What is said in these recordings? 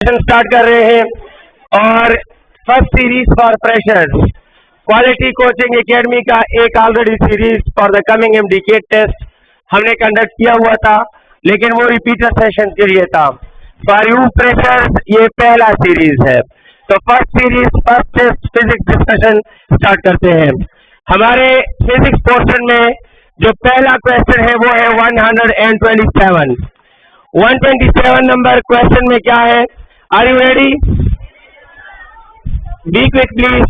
Start कर रहे हैं और first series for freshers quality coaching academy का एक already series for the coming MDK test हमने कंडक्ट किया हुआ था, लेकिन वो रिपीटर सेशन के लिए था। फॉर यू फ्रेशर्स ये पहला सीरीज है, तो first series first test physics discussion start करते हैं। हमारे फिजिक्स पोर्शन में जो पहला क्वेश्चन है वो है 127 नंबर क्वेश्चन में क्या है। Are you ready? Be quick please.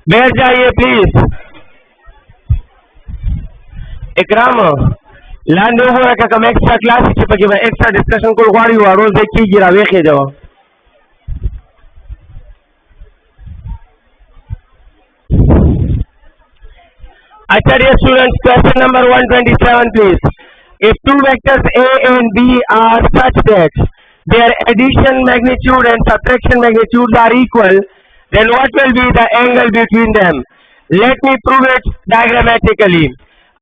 बैठ जाइए प्लीज। इकराम लांडो हो रहा कम एक्स्ट्रा क्लास चिपकी एक्स्ट्रा डिस्कशन को वारी हुआ रोज देखी गिरा वेखे जाओ। अच्छा dear students, question number 127 please. If two vectors A and B are such that their addition magnitude and subtraction magnitudes are equal, then what will be the angle between them? Let me prove it diagrammatically.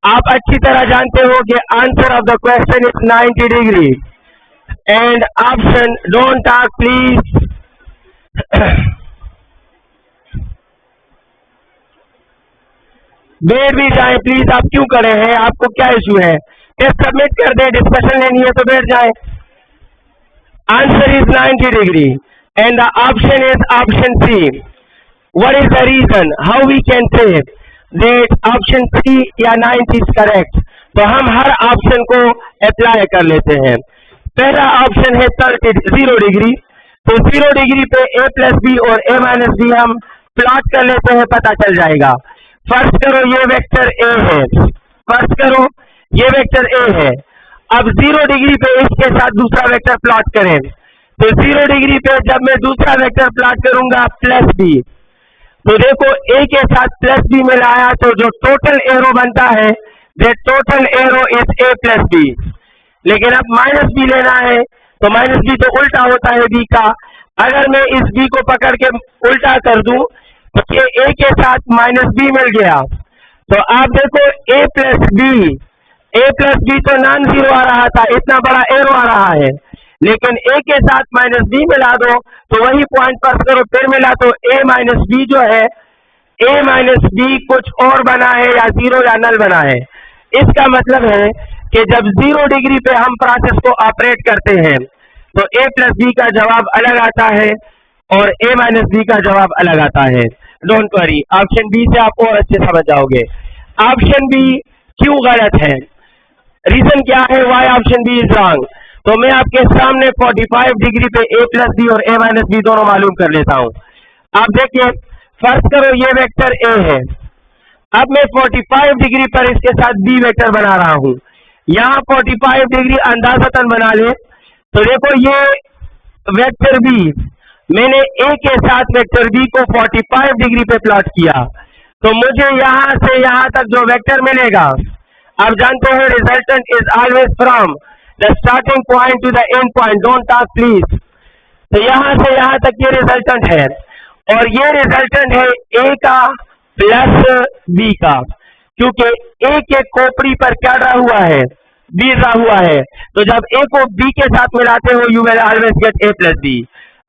आप अच्छी तरह जानते हो कि answer of the question is 90 degree and option don't talk please. बैठ भी जाए please. आप क्यों करे हैं? आपको क्या इशू है? टेस्ट सबमिट कर दे, डिस्कशन लेनी है तो बैठ जाए। Answer is 90 degree and the option is option C. What is the reason how we can say that option C या 90 इज करेक्ट? तो हम हर ऑप्शन को अप्लाई कर लेते हैं। पहला ऑप्शन है 0 डिग्री, तो 0 डिग्री पे a प्लस बी और a माइनस बी हम प्लॉट कर लेते हैं, पता चल जाएगा। फर्स्ट करो ये वेक्टर ए है, फर्स्ट करो ये वेक्टर ए है। अब 0 डिग्री पे इसके साथ दूसरा वेक्टर प्लॉट करें, तो 0 डिग्री पे जब मैं दूसरा वेक्टर प्लॉट करूंगा प्लस बी, तो देखो ए के साथ प्लस बी मिलाया तो जो टोटल एरो बनता है that total arrow is A plus B. लेकिन अब माइनस बी लेना है तो माइनस बी तो उल्टा होता है बी का। अगर मैं इस बी को पकड़ के उल्टा कर दूं तो ये a के साथ माइनस बी मिल गया, तो आप देखो a प्लस बी तो नॉन जीरो आ रहा था, इतना बड़ा एरो आ रहा है, लेकिन a के साथ माइनस बी मिला दो तो वही पॉइंट पर करो फिर मिला तो a माइनस बी जो है a माइनस बी कुछ और बना है या जीरो या नल बना है। इसका मतलब है कि जब 0 डिग्री पे हम प्रोसेस को ऑपरेट करते हैं तो a प्लस बी का जवाब अलग आता है और a माइनस बी का जवाब अलग आता है। डोंट वरी, ऑप्शन बी से आप और अच्छे समझ जाओगे। ऑप्शन बी क्यों गलत है, रीजन क्या है why option B is wrong? तो मैं आपके सामने 45 डिग्री पे a प्लस बी और a माइनस बी दोनों मालूम कर लेता हूं। आप देखिए, फर्स्ट करो ये वेक्टर a है, अब मैं 45 डिग्री पर इसके साथ b वेक्टर बना रहा हूं। यहाँ 45 डिग्री अंदाजतन बना ले तो देखो ये वेक्टर b, मैंने a के साथ वेक्टर b को 45 डिग्री पे प्लॉट किया तो मुझे यहां से यहां तक जो वेक्टर मिलेगा, आप जानते हैं resultant is always from the starting point two the end point, don't talk please. तो यहां से यहां तक ये रिजल्टेंट है और ये रिजल्टेंट है a का प्लस b का, क्योंकि a के खोपड़ी पर क्या ड्रा हुआ है, b ड्रा हुआ है। तो जब a को b के साथ मिलाते हो you will always get a plus b।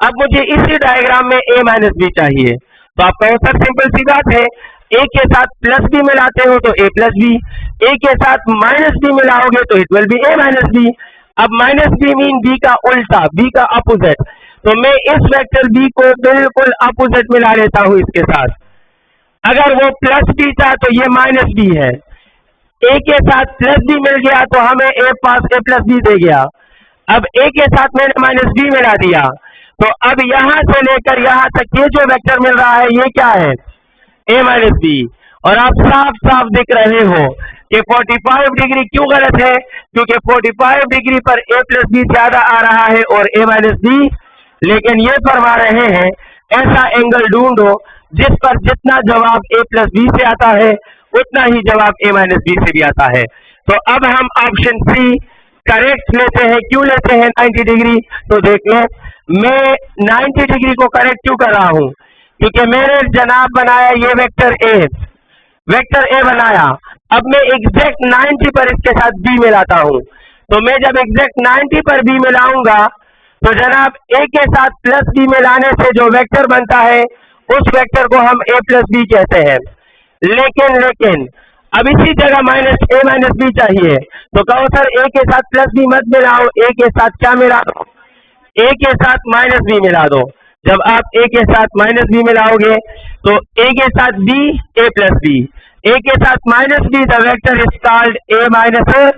अब मुझे इसी डायग्राम में a माइनस बी चाहिए, तो आपका आंसर सिंपल सी बात है, a के साथ प्लस बी मिलाते हो तो a प्लस बी, a के साथ माइनस बी मिलाओगे तो it will be a minus B. अब माइनस बी मीन b का उल्टा, b का अपोजिट, तो मैं इस वेक्टर b को बिल्कुल अपोजिट मिला लेता हूं इसके साथ। अगर वो प्लस बी था तो ये माइनस बी है, a के साथ प्लस बी मिल गया तो हमें a पास a प्लस बी दे गया। अब a के साथ मैंने माइनस बी मिला दिया, तो अब यहां से लेकर यहां तक ये जो वेक्टर मिल रहा है ये क्या है, a माइनस बी। और आप साफ साफ दिख रहे हो कि 45 डिग्री क्यों गलत है, क्योंकि 45 डिग्री पर a प्लस बी ज्यादा आ रहा है और a माइनस बी, लेकिन ये फरमा रहे हैं ऐसा एंगल ढूंढो जिस पर जितना जवाब a प्लस बी से आता है उतना ही जवाब a माइनस बी से भी आता है। तो अब हम ऑप्शन सी करेक्ट लेते हैं। क्यों लेते हैं 90 डिग्री? तो देख लो, मैं 90 डिग्री को करेक्ट क्यों कर रहा हूं, क्योंकि मैंने जनाब बनाया ये वेक्टर ए, वेक्टर ए बनाया, अब मैं एग्जैक्ट 90 पर इसके साथ बी मिलाता हूं। तो मैं जब एग्जैक्ट 90 पर बी मिलाऊंगा तो जनाब ए के साथ प्लस बी मिलाने से जो वेक्टर बनता है उस वेक्टर को हम ए प्लस बी कहते हैं। लेकिन अब इसी जगह माइनस ए माइनस बी चाहिए, तो कहो सर ए के साथ प्लस बी मत मिलाओ, ए के साथ क्या मिला दो, ए के साथ माइनस बी मिला दो। जब आप ए के साथ माइनस बी मिलाओगे तो ए के साथ B A plus B, A के साथ minus B, the vector is called A minus.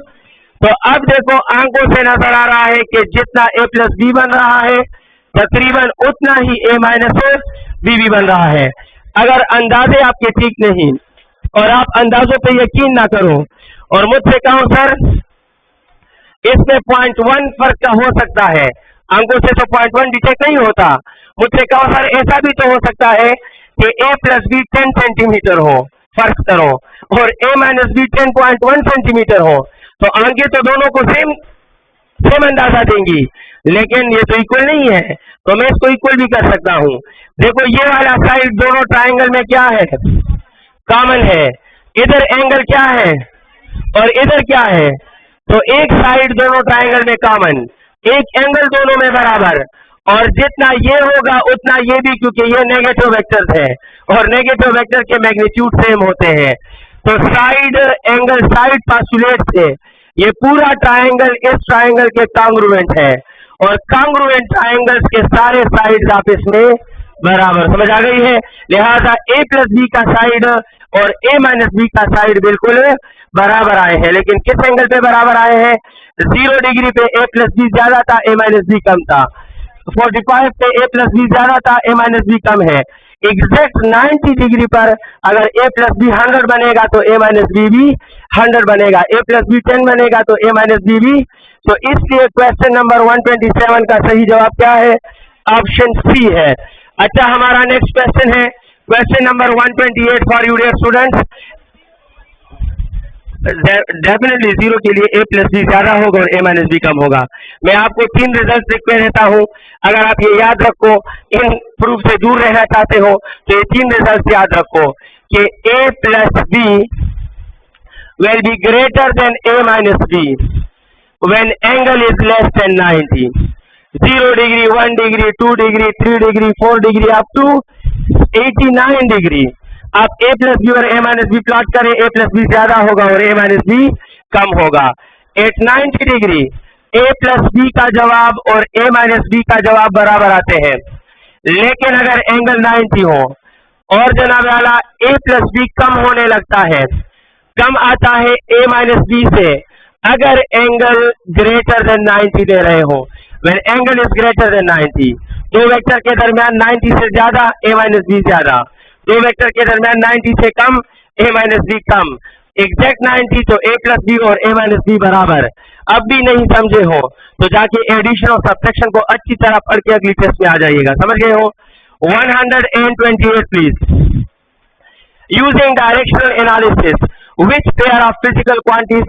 तो अब देखो आंखों से नजर आ रहा है कि जितना ए प्लस बी बन रहा है तकरीबन उतना ही ए माइनस बी भी बन रहा है। अगर अंदाजे आपके ठीक नहीं और आप अंदाजों पे यकीन ना करो और मुझसे कहो सर इसमें 0.1 फर्क का हो सकता है, अंकों से तो 0.1 डिटेक्ट नहीं होता, मुझसे कहो सर ऐसा भी तो हो सकता है कि ए प्लस बी 10 सेंटीमीटर हो फर्क करो और ए माइनस बी 10.1 सेंटीमीटर हो, तो आंखें तो दोनों को सेम अंदाजा देंगी, लेकिन ये तो इक्वल नहीं है, तो मैं इसको इक्वल भी कर सकता हूं। देखो ये वाला साइड दोनों ट्राइंगल में क्या है, कॉमन है, इधर एंगल क्या है और इधर क्या है, तो एक साइड दोनों ट्राइंगल में कॉमन, एक एंगल दोनों में बराबर, और जितना ये होगा उतना ये भी, क्योंकि ये नेगेटिव वेक्टर्स है और नेगेटिव वेक्टर के मैग्नीट्यूड सेम होते हैं। तो साइड एंगल साइड पास्टुलेट से ये पूरा ट्राइंगल इस ट्राइंगल के कांग्रुएंट है और कांग्रुएंट ट्राइंगल्स के सारे साइड्स आपस में बराबर, समझ आ गई है। लिहाजा ए प्लस बी का साइड और ए माइनस बी का साइड बिल्कुल बराबर आए हैं, लेकिन किस एंगल पे बराबर आए हैं, 0 डिग्री पे ए प्लस बी ज्यादा था, ए माइनस बी कम था, 45 पे ए प्लस बी ज्यादा था, ए माइनस बी कम है। एग्जैक्ट 90 डिग्री पर अगर ए प्लस बी 100 बनेगा तो ए माइनस बी भी 100 बनेगा, ए प्लस बी 10 बनेगा तो ए माइनस बी भी। तो इसलिए क्वेश्चन नंबर 127 का सही जवाब क्या है, ऑप्शन सी है। अच्छा, हमारा नेक्स्ट क्वेश्चन है question number 128 for you dear students. Definitely 0 के लिए ए प्लस बी ज्यादा होगा और ए माइनस बी कम होगा। मैं आपको 3 रिजल्ट लिख के देता हूं, अगर आप ये याद रखो, इन प्रूफ से दूर रहना चाहते हो तो ये 3 रिजल्ट याद रखो कि A plus B will be greater than A minus B when angle is less than 90। 0 degree, 1 degree, 2 degree, 3 degree, 4 degree up to 89 degree. आप ए प्लस बी और ए माइनस बी प्लॉट करें, ए प्लस बी ज्यादा होगा और ए minus B कम होगा। Eight 90 degree ए plus B का जवाब और ए माइनस बी का जवाब बराबर आते हैं, लेकिन अगर एंगल 90 हो और जनाब वाला ए प्लस बी कम होने लगता है, कम आता है ए माइनस बी से अगर एंगल ग्रेटर देन 90 दे रहे हो। When angle is greater than 90, दो वेक्टर के दरमियान 90 से ज्यादा ए माइनस बी ज्यादा, दो वेक्टर के दरमियान 90 से कम ए माइनस बी कम, एग्जैक्ट 90 तो ए प्लस बी और ए माइनस बी बराबर। अब भी नहीं समझे हो तो जाके एडिशन और सब्ट्रैक्शन को अच्छी तरह पढ़ के अगली टेस्ट में आ जाइएगा, समझ गए हो। 128 please. Using directional analysis which pair of physical quantities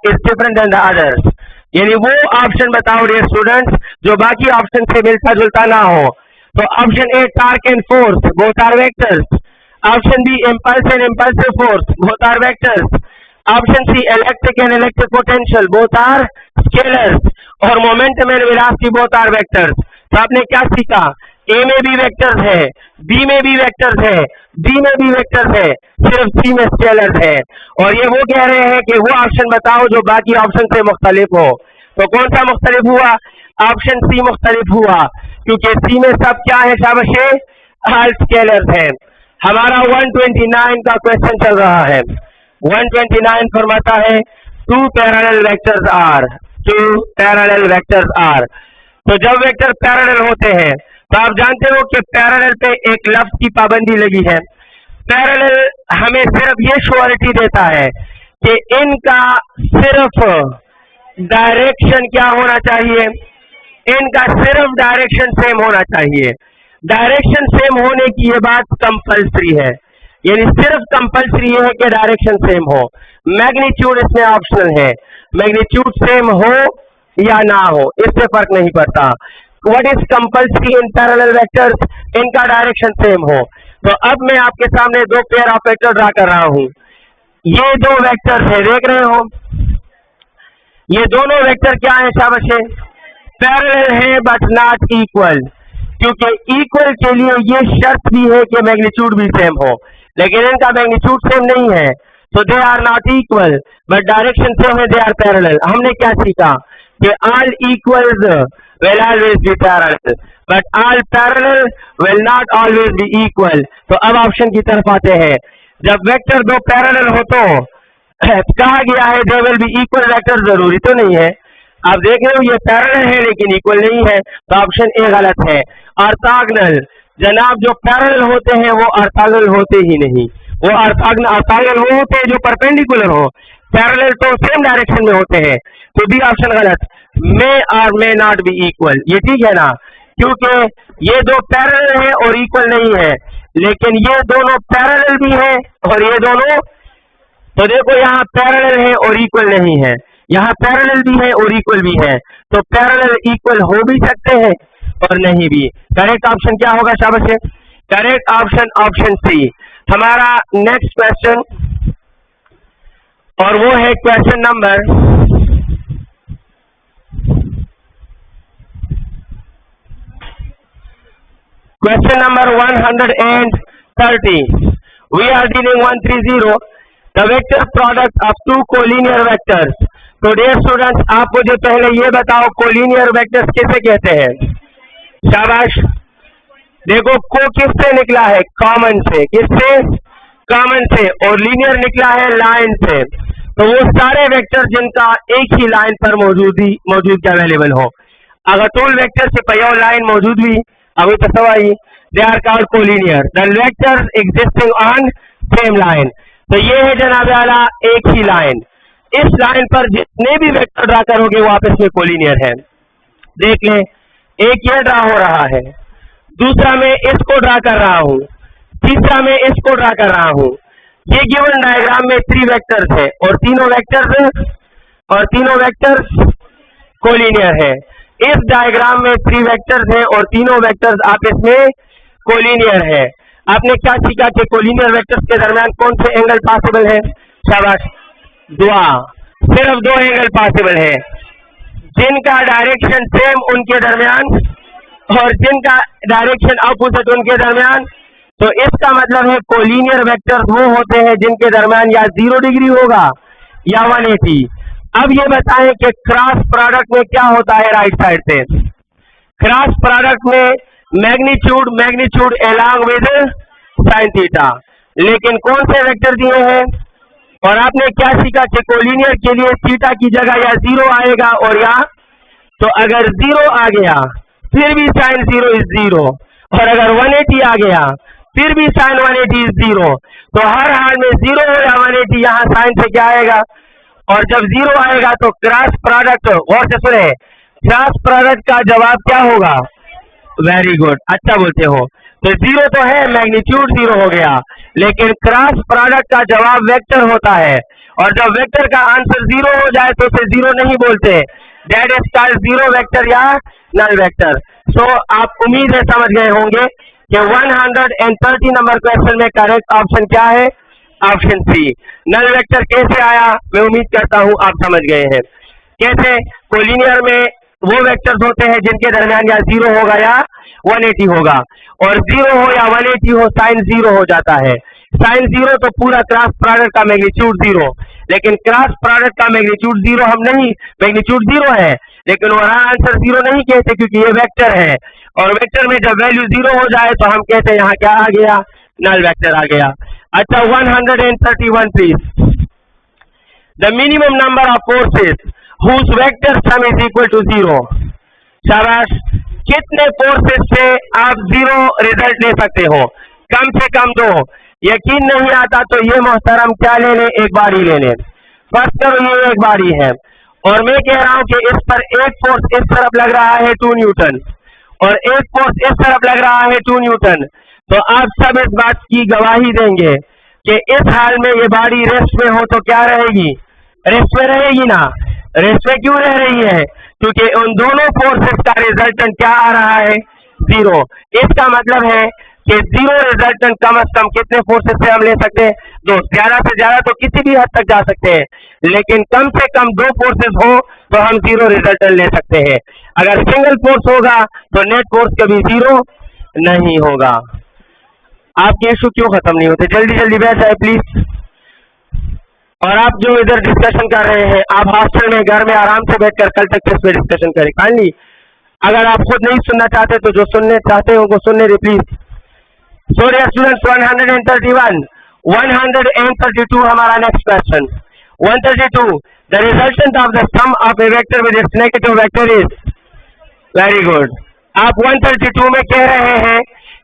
is different than the others, यानी वो ऑप्शन बताओ डियर स्टूडेंट्स जो बाकी ऑप्शन से मिलता जुलता ना हो। तो option A torque and force, both are vectors. Option B impulse and impulsive force, both are vectors. Option C electric and electric potential, both are scalars. और momentum and velocity, both are vectors. तो आपने क्या सीखा, ए में भी vectors है, B में भी वेक्टर्स है, डी में भी वेक्टर्स है, सिर्फ सी में स्केलर्स है। और ये वो कह रहे हैं कि वो ऑप्शन बताओ जो बाकी ऑप्शन से मुख्तलिफ हो। तो कौन सा मुख्तलिफ हुआ, ऑप्शन सी मुख्तलिफ हुआ, क्योंकि सी में सब क्या है शाबाशे, ऑल स्केलर्स है। हमारा 129 का क्वेश्चन चल रहा है। 129 फरमाता है two parallel vectors are, two parallel vectors are. तो जब वेक्टर पैरेलल होते हैं तो आप जानते हो कि पैरेलल पे एक लफ्ज की पाबंदी लगी है। पैरेलल हमें सिर्फ ये श्योरिटी देता है कि इनका सिर्फ डायरेक्शन क्या होना चाहिए, इनका सिर्फ डायरेक्शन सेम होना चाहिए। डायरेक्शन सेम होने की ये बात कंपल्सरी है, यानी सिर्फ कंपल्सरी है कि डायरेक्शन सेम हो। मैग्नीट्यूड इसमें ऑप्शनल है, मैग्नीट्यूड सेम हो या ना हो इससे फर्क नहीं पड़ता। What is compulsory in parallel vectors, इनका डायरेक्शन सेम हो। तो अब मैं आपके सामने दो पेयर ऑफ वेक्टर ड्रा कर रहा हूं। ये दो वेक्टर है, देख रहे हो, ये दोनों वेक्टर क्या है शाबाश, पैरेलल है बट नॉट इक्वल, क्योंकि इक्वल के लिए ये शर्त भी है कि मैग्नीट्यूड भी सेम हो, लेकिन इनका मैग्नीट्यूड सेम नहीं है, तो they are not equal but direction same है, दे आर पैरेलल। हमने क्या सीखा कि all equals will always be parallel but all parallel will not always be equal. तो अब ऑप्शन की तरफ आते हैं। जब वेक्टर दो पैरेलल हो तो कहा गया है they will be equal vector, जरूरी तो नहीं है। आप देख रहे हो ये पैरेलल है लेकिन इक्वल नहीं है, तो ऑप्शन ए गलत है। ऑर्थोगोनल, जनाब जो पैरेलल होते हैं वो ऑर्थोगोनल होते ही नहीं, वो ऑर्थोगोनल वो होते हैं जो परपेंडिकुलर हो, पैरेलल तो सेम डायरेक्शन में होते हैं। तो बी ऑप्शन गलत, मे और मे नॉट बी इक्वल, ये ठीक है ना, क्योंकि ये दो पैरेलल है और इक्वल नहीं है, लेकिन ये दोनों पैरेलल भी है और ये दोनों, तो देखो यहाँ पैरेलल है और इक्वल नहीं है, यहाँ पैरेलल भी है और इक्वल भी है, तो पैरेलल इक्वल हो भी सकते हैं और नहीं भी। करेक्ट ऑप्शन क्या होगा शाबाश, करेक्ट ऑप्शन ऑप्शन सी। हमारा नेक्स्ट क्वेश्चन, और वो है question number 130। We are dealing 130 the vector product of two collinear vectors। तो डियर स्टूडेंट्स, आप मुझे पहले ये बताओ कोलिनियर वेक्टर्स किसे कहते हैं? शाबाश, देखो को किससे निकला है? कॉमन से, किससे? कॉमन से, और लीनियर निकला है लाइन से। तो वो सारे वेक्टर जिनका एक ही लाइन पर मौजूद अवेलेबल हो, अगर टोल वेक्टर से पयो लाइन मौजूद हुई अभी तो सवाई, they are called collinear, the vectors existing on same line. तो ये है जनाब आला एक ही लाइन, इस लाइन पर जितने भी वेक्टर ड्रा करोगे वो आपस में कोलिनियर है। देख लें, एक ये ड्रा हो रहा है, दूसरा मैं इसको ड्रा कर रहा हूं, तीसरा मैं इसको ड्रा कर रहा हूं। ये गिवन डायग्राम में 3 वेक्टर्स है और तीनों वेक्टर्स कोलिनियर है। इस डायग्राम में 3 वेक्टर्स हैं और तीनों वेक्टर्स आपस में कोलिनियर है। आपने क्या सीखा कि कोलिनियर वेक्टर्स के दरमियान कौन से एंगल पॉसिबल है? शाबाश, दुआ, सिर्फ 2 एंगल पॉसिबल है, जिनका डायरेक्शन सेम उनके दरमियान और जिनका डायरेक्शन अपोजिट उनके दरमियान। तो इसका मतलब है कोलिनियर वेक्टर्स वो होते हैं जिनके दरमियान या 0 डिग्री होगा या 180। अब ये बताएं कि क्रॉस प्रोडक्ट में क्या होता है राइट साइड से? क्रॉस प्रोडक्ट में magnitude along with sine theta, लेकिन कौन से वेक्टर दिए हैं? और आपने क्या सीखा कि कोलिनियर के लिए थीटा की जगह या 0 आएगा और या, तो अगर 0 आ गया फिर भी साइन 0 इज 0, और अगर 180 आ गया फिर भी साइन 180 इज 0। तो हर हाल में 0 हो या 180 यहाँ साइन से क्या आएगा, और जब 0 आएगा तो क्रॉस प्रोडक्ट, गौर से सुने, क्रॉस प्रोडक्ट का जवाब क्या होगा? वेरी गुड, अच्छा बोलते हो। तो 0 तो है, मैग्नीट्यूड 0 हो गया, लेकिन क्रॉस प्रोडक्ट का जवाब वेक्टर होता है, और जब वेक्टर का आंसर 0 हो जाए तो उसे 0 नहीं बोलते, दैट इज कॉल्ड 0 वेक्टर या नल वेक्टर। सो आप उम्मीद है समझ गए होंगे कि 130 नंबर क्वेश्चन में करेक्ट ऑप्शन क्या है? Option C. नल वेक्टर कैसे आया, मैं उम्मीद करता हूं आप समझ गए हैं। कैसे? कोलिनियर में वो वेक्टर्स होते हैं जिनके दरमियान या 0 होगा या 180 होगा, और 0 हो या 180 हो साइन 0 हो जाता है। साइन 0 तो पूरा क्रॉस प्रोडक्ट का मैग्नीट्यूड 0, लेकिन क्रॉस प्रोडक्ट का मैग्नीट्यूड 0 हम नहीं, मैग्नीट्यूड 0 है लेकिन वहां आंसर 0 नहीं कहते क्योंकि ये वेक्टर है, और वेक्टर में जब वैल्यू 0 हो जाए तो हम कहते हैं यहाँ क्या आ गया? नल वेक्टर आ गया। अच्छा 131 please. The minimum number of forces whose vector sum is equal to 0। शाबाश, कितने फोर्सेस से आप 0 रिजल्ट ले सकते हो? कम से कम 2। यकीन नहीं आता तो ये मोहतरम क्या ले लें? एक बारी ले लें। फर्स्ट करो, ये एक बारी है और मैं कह रहा हूं कि इस पर एक फोर्स इस तरफ लग रहा है 2 न्यूटन और एक फोर्स इस तरफ लग रहा है 2 न्यूटन। तो आप सब इस बात की गवाही देंगे कि इस हाल में ये बारी रेस्ट में हो तो क्या रहेगी? रेस्ट में रहेगी ना। रेस्ट में क्यों रह रही है? क्योंकि उन दोनों फोर्सेस का रिजल्टेंट क्या आ रहा है? 0। इसका मतलब है कि जीरो रिजल्टेंट कम से कम कितने फोर्सेस से हम ले सकते हैं? दो। ज्यादा से ज्यादा तो किसी भी हद तक जा सकते हैं, लेकिन कम से कम दो फोर्सेस हो तो हम जीरो रिजल्टेंट ले सकते हैं। अगर सिंगल फोर्स होगा तो नेट फोर्स कभी जीरो नहीं होगा। आपके इशू क्यों खत्म नहीं होते? जल्दी जल्दी बैठ जाए प्लीज। और आप जो इधर डिस्कशन कर रहे हैं, आप हॉस्टल में घर में आराम से बैठकर कल तक इस पे डिस्कशन करें काइंडली। अगर आप खुद नहीं सुनना चाहते तो जो सुनने चाहते हो उनको सुनने दे प्लीज। So dear students, 131, 132 हमारा next question. 132, the resultant of the sum of a vector with its negative vector is, very good। आप 132 में कह रहे हैं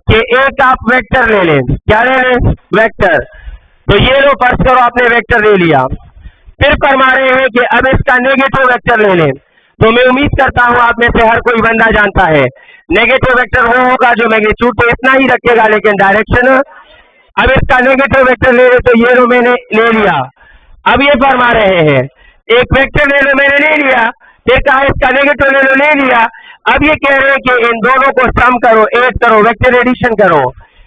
कि एक आप वेक्टर ले लें। क्या ले लें? वेक्टर। तो ये लो, फर्स्ट करो आपने वेक्टर ले लिया, फिर फरमा रहे हैं कि अब इसका नेगेटिव वेक्टर ले लें। तो मैं उम्मीद करता हूं आप में से हर कोई बंदा जानता है नेगेटिव वेक्टर वो होगा जो मैग्नीट्यूड तो इतना ही रखेगा लेकिन डायरेक्शन। अब इसका नेगेटिव वेक्टर ले ले, तो ये लो मैंने ले लिया। अब ये फरमा रहे हैं एक वेक्टर ले लो, मैंने ले लिया, फिर कहा इसका नेगेटिव ले लो, ले लिया। अब ये कह रहे हैं कि इन दोनों को सम करो, ऐड करो, वेक्टर एडिशन करो।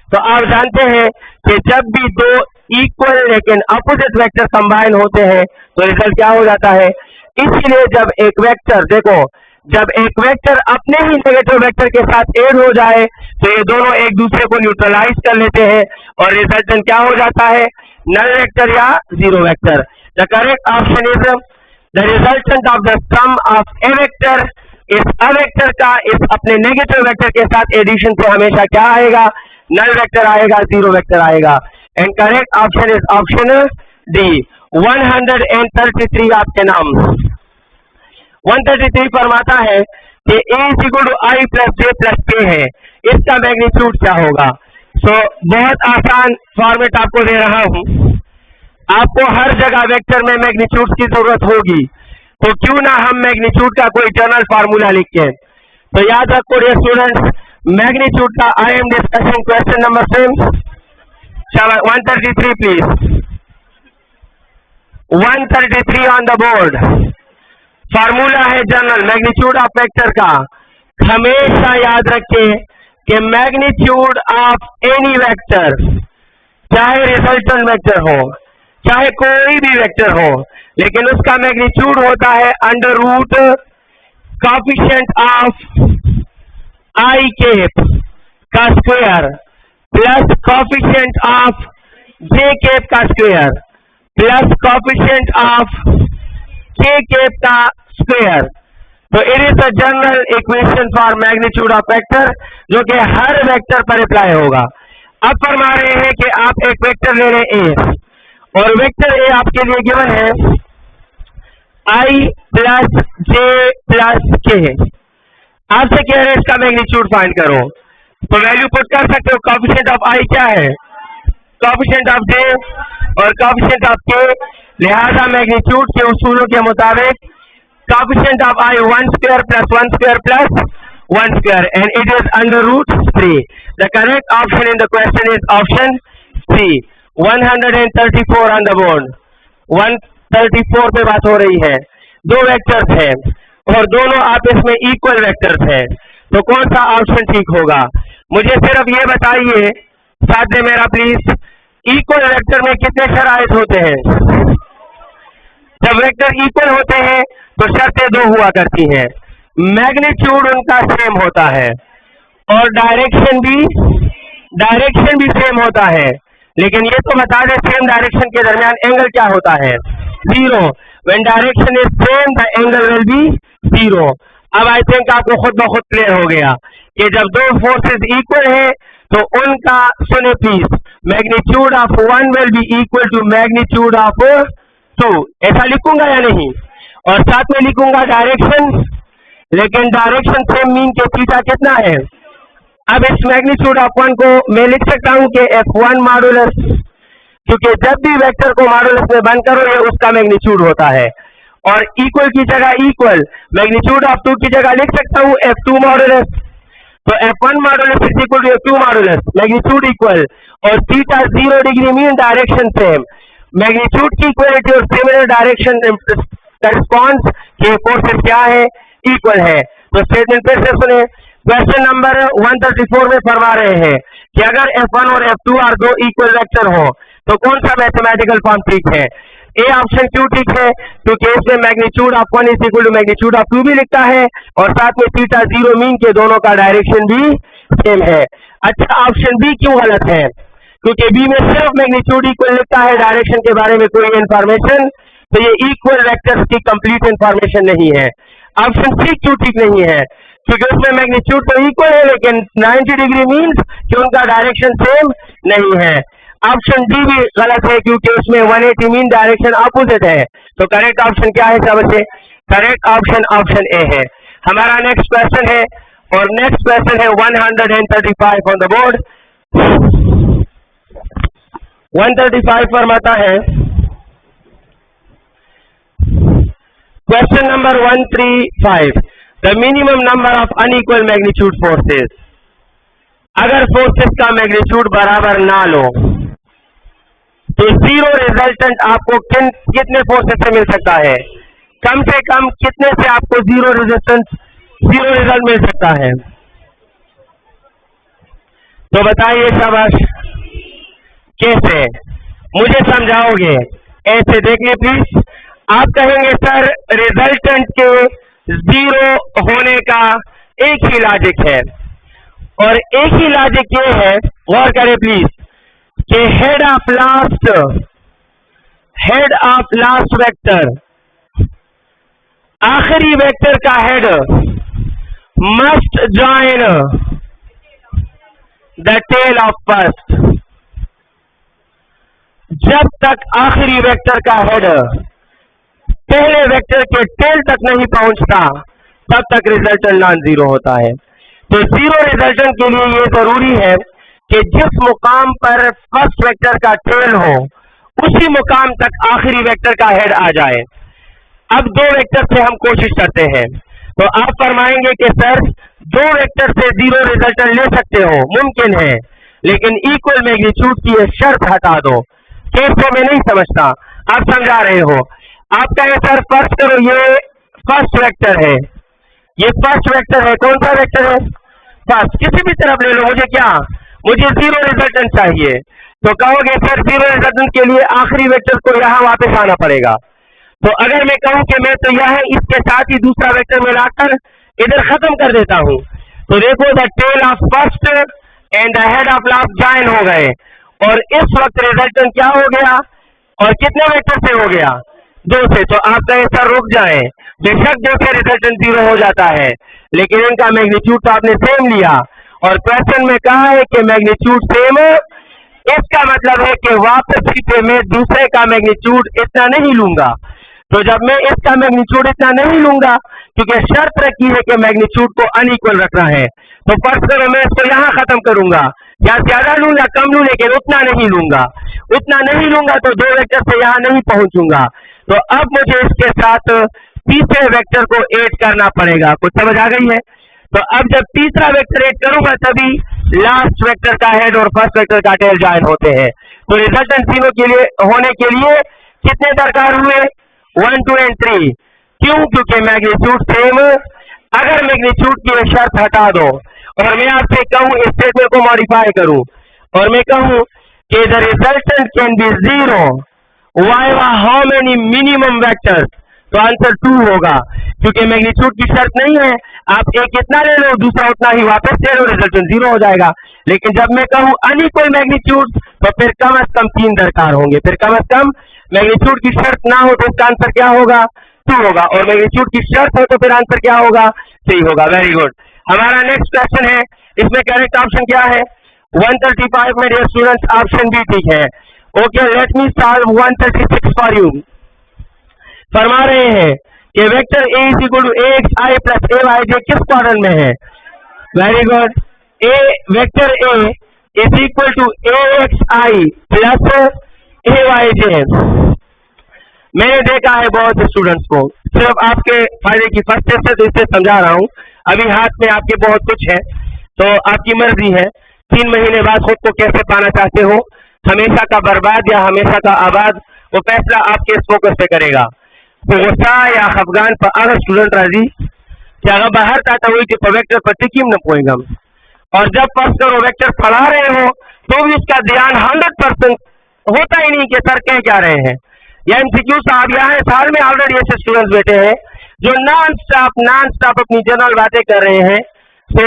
तो आप जानते हैं कि जब भी दो इक्वल लेकिन अपोजिट वेक्टर कंबाइन होते हैं तो रिजल्ट क्या हो जाता है? इसलिए जब एक वेक्टर, देखो, जब एक वेक्टर अपने ही नेगेटिव वेक्टर के साथ ऐड हो जाए तो ये दोनों एक दूसरे को न्यूट्रलाइज कर लेते हैं और रिजल्टेंट क्या हो जाता है? नल वेक्टर या zero vector. The correct option is the resultant of the sum of a vector. इस अ वेक्टर का इस अपने नेगेटिव वेक्टर के साथ एडिशन से हमेशा क्या आएगा? नल वेक्टर आएगा, जीरो वेक्टर आएगा। And correct option is option D. 133 आपके नाम। 133 फरमाता है कि A = I + J + K है, इसका मैग्नीट्यूड क्या होगा? सो बहुत आसान फॉर्मेट आपको दे रहा हूं। आपको हर जगह वेक्टर में मैग्नीट्यूड की जरूरत होगी, तो क्यों ना हम मैग्नीट्यूड का कोई जनरल फार्मूला लिखें। तो याद रखो डियर स्टूडेंट्स, मैग्नीट्यूड का I am discussing question number 133 please. 133 on the board. Formula है जनरल मैग्नीट्यूड ऑफ वेक्टर का। हमेशा याद रखें कि मैग्नीट्यूड ऑफ एनी वेक्टर, चाहे रिजल्टेंट वेक्टर हो चाहे कोई भी वेक्टर हो, लेकिन उसका मैग्नीट्यूड होता है under root coefficient of I cap का square plus coefficient of J cap का square plus coefficient of K cap का स्क्वायर। तो it is a general equation for magnitude of vector जो कि हर वेक्टर पर अप्लाई होगा। अब फरमा रहे हैं कि आप एक वेक्टर ले रहे हैं ए, और वेक्टर ए आपके लिए गिवन है I + J + K। आपसे कह रहे हैं इसका मैग्नीट्यूड फाइंड करो, तो वैल्यू पुट कर सकते हो। कोएफिशिएंट ऑफ I क्या है? कोएफिशिएंट ऑफ J और कोएफिशिएंट ऑफ K। लिहाजा मैग्नीट्यूड के उसूलों के मुताबिक coefficient of I 1² + 1² + 1² and it is under root 3। The correct option in the question is option C। 134 on the board। 134 पे बात हो रही है। दो वेक्टर्स हैं और दोनों आपस में इक्वल वेक्टर्स हैं, तो कौन सा ऑप्शन ठीक होगा? मुझे सिर्फ ये बताइए साथ में मेरा प्लीज, इक्वल वेक्टर में कितने शराइत होते हैं? जब वेक्टर इक्वल होते हैं तो शर्तें दो हुआ करती हैं, मैग्नीट्यूड उनका सेम होता है और डायरेक्शन भी सेम होता है। लेकिन ये तो बता दें सेम डायरेक्शन के दरमियान एंगल क्या होता है? Zero. When direction is same the angle will B zero. अब आई थिंक आपको खुद ब खुद क्लियर हो गया कि जब दो फोर्सेस इक्वल है तो उनका, सुने please, magnitude of 1 will be equal to magnitude of 2। ऐसा लिखूंगा या नहीं? और साथ में लिखूंगा डायरेक्शन, लेकिन डायरेक्शन सेम मीन के थीटा कितना है? अब इस मैग्नीट्यूड ऑफ 1 को मैं लिख सकता हूं कि F1 मॉडुलस, क्योंकि जब भी वेक्टर को मॉडुलस में बंद करो ये उसका मैग्नीट्यूड होता है, और इक्वल की जगह इक्वल, मैग्नीट्यूड ऑफ 2 की जगह लिख सकता हूं F2 मॉडुलस। तो F1 modulus is equal to F2 modulus, magnitude equal, और theta 0 degree mean direction same. Magnitude की इक्वलिटी और सिमिलर डायरेक्शन करेस्पॉन्ड्स के फोर्सेस क्या है? इक्वल है। तो स्टेटमेंट फिर से सुने। क्वेश्चन नंबर 134 में फरमा रहे हैं कि अगर F1 और F2 और दो इक्वल वेक्टर हो तो कौन सा मैथमेटिकल फॉर्म ठीक है? ए ऑप्शन क्यों ठीक है? क्योंकि इसमें magnitude of 1 is equal to magnitude of 2 भी लिखता है और साथ में थीटा जीरो मीन के दोनों का डायरेक्शन भी सेम है। अच्छा, ऑप्शन बी क्यों गलत है? क्योंकि बी में सिर्फ मैग्नीट्यूड इक्वल लिखता है, डायरेक्शन के बारे में कोई इंफॉर्मेशन, तो ये इक्वल वेक्टर्स की कंप्लीट इंफॉर्मेशन नहीं है। ऑप्शन सी क्यों ठीक नहीं है? क्योंकि उसमें मैग्नीट्यूड तो इक्वल है लेकिन 90 डिग्री मीन्स कि उनका डायरेक्शन सेम नहीं है। ऑप्शन डी भी गलत है क्योंकि उसमें 180 मीन डायरेक्शन ऑपोजिट है। तो करेक्ट ऑप्शन क्या है सबसे? करेक्ट ऑप्शन ऑप्शन ए है। हमारा नेक्स्ट क्वेश्चन है और नेक्स्ट क्वेश्चन है 135 ऑन द बोर्ड। 135 फरमाता है, question number 135, the minimum number of unequal magnitude forces. अगर फोर्सेस का मैग्नीट्यूड बराबर ना लो तो जीरो रिजल्टेंट आपको कितने फोर्सेस से मिल सकता है? कम से कम कितने से आपको जीरो रिजल्ट मिल सकता है? तो बताइए शाबाश, कैसे? मुझे समझाओगे? ऐसे देखिए प्लीज, आप कहेंगे सर रिजल्टेंट के जीरो होने का एक ही लॉजिक है और एक ही लॉजिक ये है, गौर करें प्लीज, कि हेड ऑफ लास्ट वेक्टर, आखिरी वेक्टर का head must join the tail of first. जब तक आखिरी वेक्टर का हेड पहले वेक्टर के टेल तक नहीं पहुंचता तब तक रिजल्टेंट नॉन जीरो होता है। तो जीरो रिजल्टेंट के लिए यह जरूरी है कि जिस मुकाम पर फर्स्ट वेक्टर का टेल हो उसी मुकाम तक आखिरी वेक्टर का हेड आ जाए। अब दो वेक्टर से हम कोशिश करते हैं, तो आप फरमाएंगे कि सर दो वेक्टर से जीरो रिजल्टेंट ले सकते हो, मुमकिन है, लेकिन इक्वल मैग्नीट्यूड की यह शर्त हटा दो। कैसे? मैं नहीं समझता, आप समझा रहे हो। आप कहें सर फर्स्ट करो, ये फर्स्ट वेक्टर है, ये फर्स्ट वेक्टर है, कौन सा वेक्टर है? फर्स्ट। किसी भी तरफ ले लो, मुझे क्या, मुझे जीरो रिजल्टेंट चाहिए। तो कहोगे सर जीरो रिजल्टेंट के लिए आखिरी वेक्टर को यहां वापस आना पड़ेगा। तो अगर मैं कहूं कि मैं तो यह इसके साथ ही दूसरा वेक्टर मिलाकर इधर खत्म कर देता हूं, तो देखो the tail of first and the head of last join हो गए और इस वक्त रिजल्टेंट क्या हो गया और कितने वेक्टर से हो गया? दो से। तो आप कहें सर रुक जाएं, बेशक दो से रिजल्टेंट जीरो हो जाता है लेकिन इनका मैग्नीट्यूड तो आपने सेम लिया और क्वेश्चन में कहा है कि मैग्नीट्यूड सेम, इसका मतलब है कि वापसी पे मैं दूसरे का मैग्नीट्यूड इतना नहीं लूंगा। तो जब मैं इसका मैग्नीट्यूड इतना नहीं लूंगा क्योंकि शर्त रखी है कि मैग्नीट्यूड को अनइक्वल रखना है, तो फर्स्ट करो मैं इसको यहां खत्म करूंगा, या ज्यादा लूं या कम लूं, लेकिन उतना नहीं लूंगा। उतना नहीं लूंगा तो दो वेक्टर से यहां नहीं पहुंचूंगा। तो अब मुझे इसके साथ तीसरे वेक्टर को ऐड करना पड़ेगा। कुछ समझ आ गई है? तो अब जब तीसरा वेक्टर ऐड करूंगा तभी लास्ट वेक्टर का हेड और फर्स्ट वेक्टर का टेल जॉइन होते हैं। तो रिजल्टेंट तीनों के लिए होने के लिए कितने दरकार हुए? 1, 2 और 3। क्यों? क्योंकि मैग्नीट्यूड सेम। अगर मैग्नीट्यूड की शर्त हटा दो और मैं आपसे कहूं इस स्टेटमेंट को मॉडिफाई करूं और मैं कहूं कि the resultant can be zero why how many minimum vectors, तो आंसर 2 होगा क्योंकि मैग्नीट्यूड की शर्त नहीं है, आप एक इतना ले लो दूसरा उतना ही वापस ले लो, रिजल्टेंट जीरो हो जाएगा। लेकिन जब मैं कहूं अनइक्वल मैग्नीट्यूड तो फिर कम से कम 3 दरकार होंगे, फिर कम से कम मैग्नीट्यूड की शर्त ना हो तो इसका आंसर क्या होगा? 2 होगा, और मैग्नीट्यूड की शर्त हो तो फिर आंसर क्या होगा? 3 होगा। Very good. हमारा नेक्स्ट क्वेश्चन है, इसमें करेक्ट ऑप्शन क्या है? 135 में डियर स्टूडेंट्स ऑप्शन बी ठीक है। Okay, let me solve 136 for you. फरमा रहे हैं कि vector A is equal to aXi plus ayj किस क्वाड्रेंट में है? Very good. A vector A is equal to aXi plus ayj। मैंने देखा है बहुत स्टूडेंट्स को, सिर्फ आपके फायदे की फर्स्ट टेस्ट है तो इससे समझा रहा हूं। अभी हाथ में आपके बहुत कुछ है तो आपकी मर्जी है 3 महीने बाद खुद को कैसे पाना चाहते हो, हमेशा का बर्बाद या हमेशा का आबाद, वो फैसला आपके इस फोकस पे करेगा। तो गुस्सा या खफगान पर अगर स्टूडेंट राजी कि अगर बाहर ताता हुई कि वेक्टर पर टिकीम न पोएंगम और जब फर्स्ट करो वेक्टर पढ़ा रहे हो तो भी उसका ध्यान 100% होता ही नहीं कि सर कह क्या रहे हैं। या एमसीक्यू साहब यहाँ साल में ऑलरेडी ऐसे स्टूडेंट्स बैठे हैं जो नॉन स्टॉप अपनी जनरल बातें कर रहे हैं, तो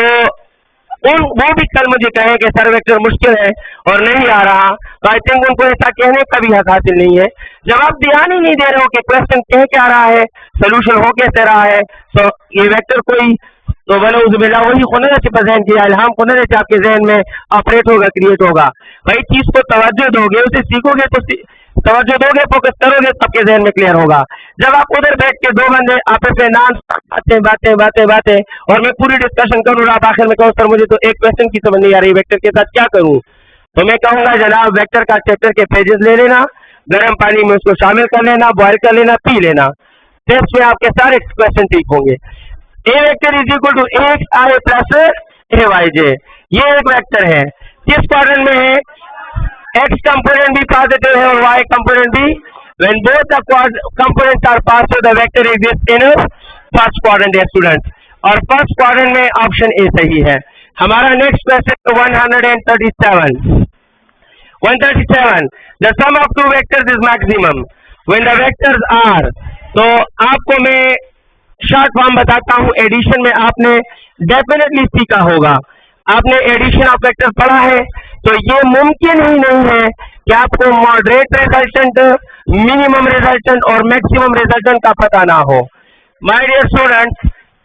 वो भी कल मुझे कहें कि सर वेक्टर मुश्किल है और नहीं आ रहा, तो आई थिंक उनको ऐसा कहने का भी हक हासिल नहीं है। जब आप ध्यान ही नहीं दे रहे हो कि क्वेश्चन कह क्या रहा है, सोल्यूशन हो कैसे रहा है, तो ये वेक्टर कोई तो बनो उस बेला वही खुदा से जहन किया इल्हाम खुदा से आपके जहन में ऑपरेट होगा, क्रिएट होगा। भाई चीज को तवज्जो दोगे, उसे सीखोगे, तो तवज्जो दोगे, फोकस करोगे, तो आपके जहन में क्लियर होगा। जब आप उधर बैठ के दो बंदे आपस में नाम बातें और मैं पूरी डिस्कशन करूँ, आप आखिर में कहो सर मुझे तो एक क्वेश्चन की समझ नहीं आ रही, वेक्टर के साथ क्या करूँ, तो मैं कहूंगा जनाब वेक्टर का चैप्टर के पेजेस ले लेना, गर्म पानी में उसको शामिल कर लेना, बॉयल कर लेना, पी लेना, टेस्ट में आपके सारे क्वेश्चन ठीक होंगे। A vector is equal to X I plus A Y J, ये एक वेक्टर है। किस क्वाड्रेंट में है? एक्स कंपोनेंट भी पॉजिटिव है और वाई कंपोनेंट भी। When both the components are positive the vector exist in first quadrant है स्टूडेंट, और फर्स्ट क्वाड्रेंट में ऑप्शन ए सही है। हमारा next question 137 the sum of two vectors is maximum when the vectors are. तो आपको मैं शॉर्ट फॉर्म बताता हूं, एडिशन में आपने डेफिनेटली सीखा होगा, आपने एडिशन ऑफ वेक्टर पढ़ा है, तो ये मुमकिन ही नहीं है कि आपको मॉडरेट रिजल्टेंट, मिनिमम रिजल्टेंट और मैक्सिमम रिजल्टेंट का पता ना हो। My dear students,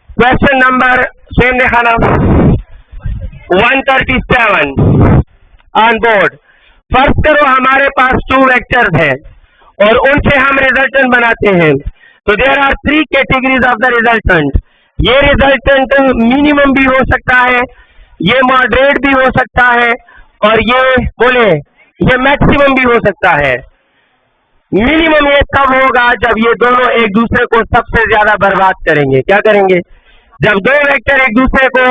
question number same दिखाना 137 ऑन बोर्ड। फर्स्ट करो हमारे पास टू वेक्टर्स हैं और उनसे हम रिजल्टेंट बनाते हैं, तो there are 3 categories of the resultant. ये रिजल्टेंट मिनिमम भी हो सकता है, ये मॉडरेट भी हो सकता है, और ये मैक्सिमम भी हो सकता है। मिनिमम ये तब होगा जब ये दोनों एक दूसरे को सबसे ज्यादा बर्बाद करेंगे। क्या करेंगे? जब दो वेक्टर एक दूसरे को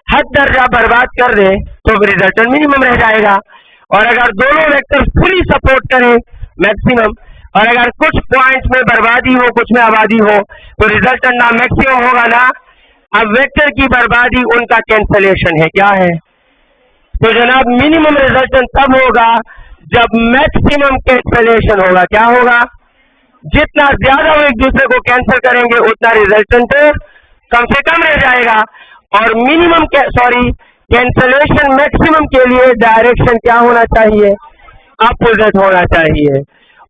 हद दर्जा बर्बाद कर दे तो रिजल्टेंट मिनिमम रह जाएगा, और अगर दोनों वेक्टर फुली सपोर्ट करें मैक्सिमम, और अगर कुछ पॉइंट्स में बर्बादी हो, कुछ में आबादी हो, तो रिजल्टेंट ना मैक्सिमम होगा ना अब वेक्टर की बर्बादी, उनका कैंसलेशन है। क्या है? तो जनाब मिनिमम रिजल्टेंट तब होगा जब मैक्सिमम कैंसलेशन होगा। क्या होगा? जितना ज्यादा वो एक दूसरे को कैंसिल करेंगे उतना रिजल्टेंट कम से कम रह जाएगा, और मिनिमम कैंसलेशन मैक्सिमम के लिए डायरेक्शन क्या होना चाहिए? अपोजिट होना चाहिए,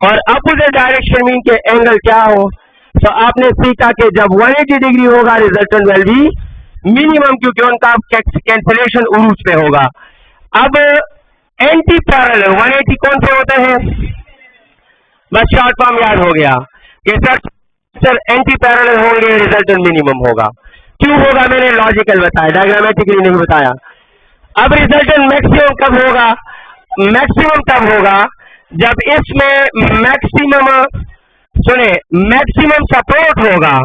और अपोजिट डायरेक्शन मीन के एंगल क्या हो? तो आपने सीखा कि जब 180 डिग्री होगा रिजल्टेंट विल बी मिनिमम, क्योंकि उनका कैंसलेशन उरूज पे होगा। अब एंटी पैरेलल 180 कौन से होते हैं? बस शॉर्ट फॉर्म याद हो गया कि सर एंटी पैरेलल होंगे, रिजल्टेंट मिनिमम होगा। क्यों होगा? मैंने लॉजिकल बताया, डायग्रामेटिकली नहीं बताया। अब रिजल्टेंट मैक्सिमम कब होगा? मैक्सिमम तब होगा जब इसमें मैक्सिमम सपोर्ट होगा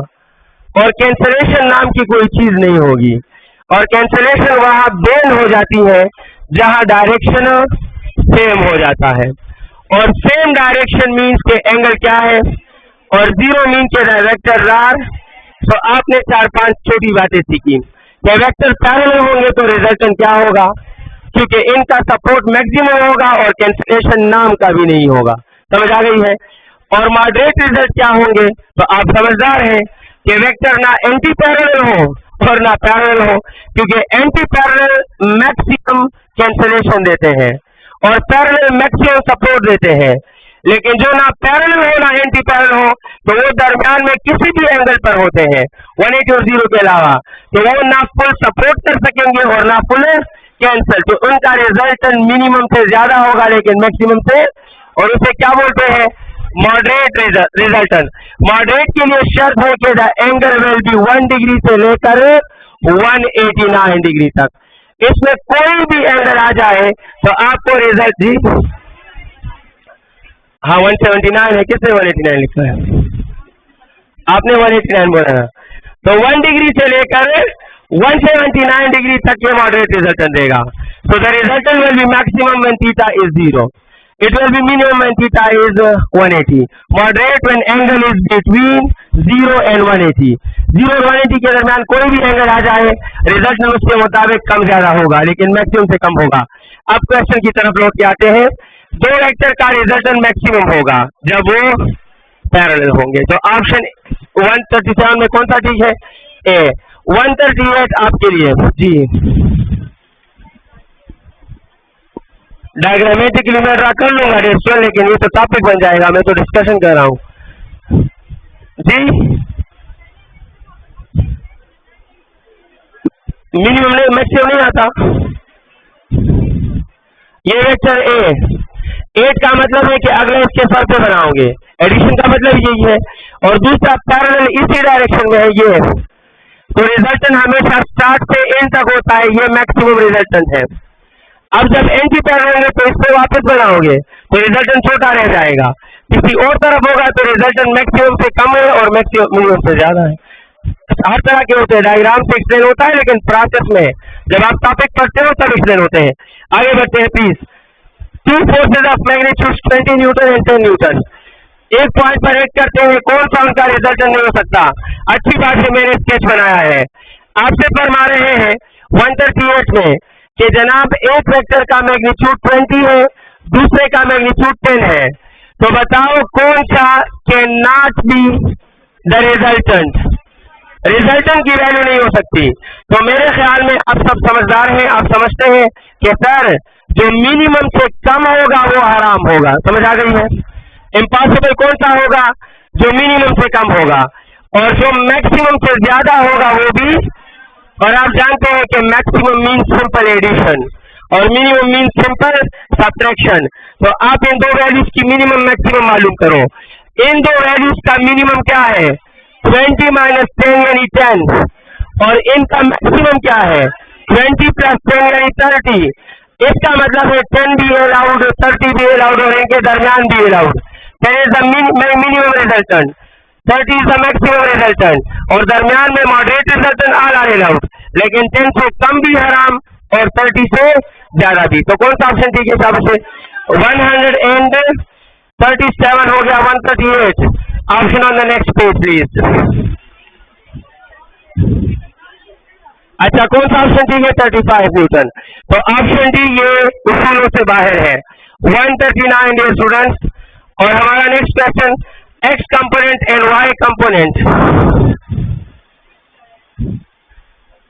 और कैंसलेशन नाम की कोई चीज नहीं होगी, और कैंसलेशन वहां बेन हो जाती है जहां डायरेक्शन सेम हो जाता है, और सेम डायरेक्शन मीन्स के एंगल क्या है, और जीरो मीन के वेक्टर आर। तो आपने 4-5 छोटी बातें सीखी कि वेक्टर पैरेलल होंगे तो रिजल्टेंट क्या होगा, क्योंकि इनका सपोर्ट मैक्सिमम होगा और कैंसलेशन नाम का भी नहीं होगा। समझ आ गई है? और मॉडरेट रिजल्ट क्या होंगे? तो आप समझदार हैं कि वेक्टर ना एंटी पैरेलल हो और ना पैरेलल हो, क्योंकि एंटी पैरेलल मैक्सिमम कैंसलेशन देते हैं और पैरेलल मैक्सिमम सपोर्ट देते हैं, लेकिन जो ना पैरेलल हो ना एंटी पैरेलल हो तो वो दरमियान में किसी भी एंगल पर होते हैं 180 और 0 के अलावा, तो वो ना फुल सपोर्ट कर सकेंगे और ना फुल कैंसल, तो उनका रिजल्टेंट मिनिमम से ज्यादा होगा लेकिन मैक्सिमम से, और उसे क्या बोलते हैं? Moderate resultant. मॉडरेट के लिए शर्त है कि the angle will B 1 degree से लेकर 189 डिग्री तक। इसमें कोई भी एंगल आ जाए तो आपको रिजल्ट जी, हाँ 179 है, किसने 189 लिखा है? आपने 189 बोला है, तो 1 डिग्री से लेकर 179 डिग्री तक ये मॉडरेट रिजल्टेंट देगा। So the resultant will B maximum when theta is 0। It will be minimum when theta is 180. Moderate when angle is between 0 and 180. 0 और 180 के दरमियान कोई भी एंगल आ जाए, रिजल्ट उसके मुताबिक कम ज्यादा होगा, लेकिन मैक्सिमम से कम होगा। अब क्वेश्चन की तरफ लौट के आते हैं। दो वेक्टर का रिजल्टेंट मैक्सिमम होगा जब वो पैरेलल होंगे। तो ऑप्शन 137 में कौन सा ठीक है? ए। 138 आपके लिए जी, डायग्रामेटिकली मैं ड्रा कर लूंगा रेशियो, लेकिन ये तो टॉपिक बन जाएगा, मैं तो डिस्कशन कर रहा हूं जी। मिनिमम नहीं, मैक्सिमम नहीं आता। ये वेक्टर ए 8 का मतलब है कि अगले इसके सर पे बनाओगे, एडिशन का मतलब यही है। और दूसरा पैरेलल इसी डायरेक्शन में है ये, तो रिजल्टेंट हमेशा स्टार्ट से एंड तक होता है, ये मैक्सिमम रिजल्टेंट है। अब जब एंटी पैरेलल है तो इसको वापस बनाओगे तो रिजल्टेंट छोटा रह जाएगा, किसी और तरफ होगा तो रिजल्टेंट मैक्सिमम से कम है और मैक्सिमम मिनिमम से ज्यादा है। हर तरह के होते हैं, डायग्राम से एक्सप्लेन होता है, लेकिन प्रोसेस में जब आप टॉपिक पढ़ते हो तब एक्सप्लेन होते हैं। आगे बढ़ते हैं please. 2 forces of magnitude 20 Newton and 10 Newton एक पॉइंट पर एक्ट करते हैं, कौन सा उनका रिजल्टेंट नहीं हो सकता? अच्छी बात है, मैंने स्केच बनाया है। आपसे फरमा रहे हैं 138 में कि जनाब एक वेक्टर का मैग्नीट्यूड 20 है, दूसरे का मैग्नीट्यूड 10 है, तो बताओ कौन सा can not be the resultant? Resultant की वैल्यू नहीं हो सकती। तो मेरे ख्याल में अब सब समझदार हैं, आप समझते हैं कि सर जो मिनिमम से कम होगा वो हराम होगा, समझ आ गई है? इम्पॉसिबल कौन सा होगा? जो मिनिमम से कम होगा, और जो मैक्सिमम से ज्यादा होगा वो भी। और आप जानते हैं कि मैक्सिमम मीन सिंपल एडिशन और मिनिमम मीन सिंपल सब्ट्रैक्शन। तो आप इन दो वैल्यूज की मिनिमम मैक्सिमम मालूम करो। इन दो वैल्यूज का मिनिमम क्या है? 20 माइनस 10 यानी 10, और इनका मैक्सिमम क्या है? 20 प्लस 10 यानी 30। इसका मतलब है 10 भी अलाउड, 30 भी अलाउड और इनके दरमियान भी allowed. 10 is the minimum resultant, 30 is the maximum resultant, और दरमियान में moderate resultant all are allowed, लेकिन 10 से कम भी हराम और 30 से ज्यादा भी। तो कौन सा ऑप्शन ठीक है हिसाब से? 137 हो गया, 138 option on the next page please. अच्छा, कौन सा ऑप्शन ठीक है? 35 न्यूटन। तो ऑप्शन डी ये उसूलों से बाहर है। 139 डियर स्टूडेंट्स। और हमारा next question X component and Y component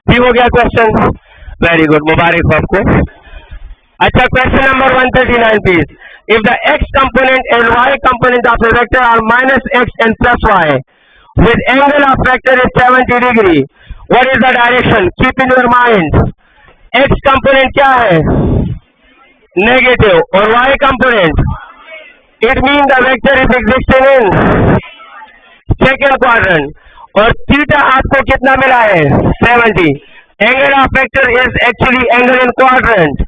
भी हो गया क्वेश्चन। वेरी गुड, मुबारक हो आपको। अच्छा, क्वेश्चन नंबर 139 प्लीज। If the X component and Y component of a vector are minus x and plus y with angle of vector is 70 degree, what is the direction? Keep in your mind, x component क्या है? Negative, और y component it means the vector is existing in second quadrant, और theta आपको कितना मिला है? 70। Angle of vector is actually angle in quadrant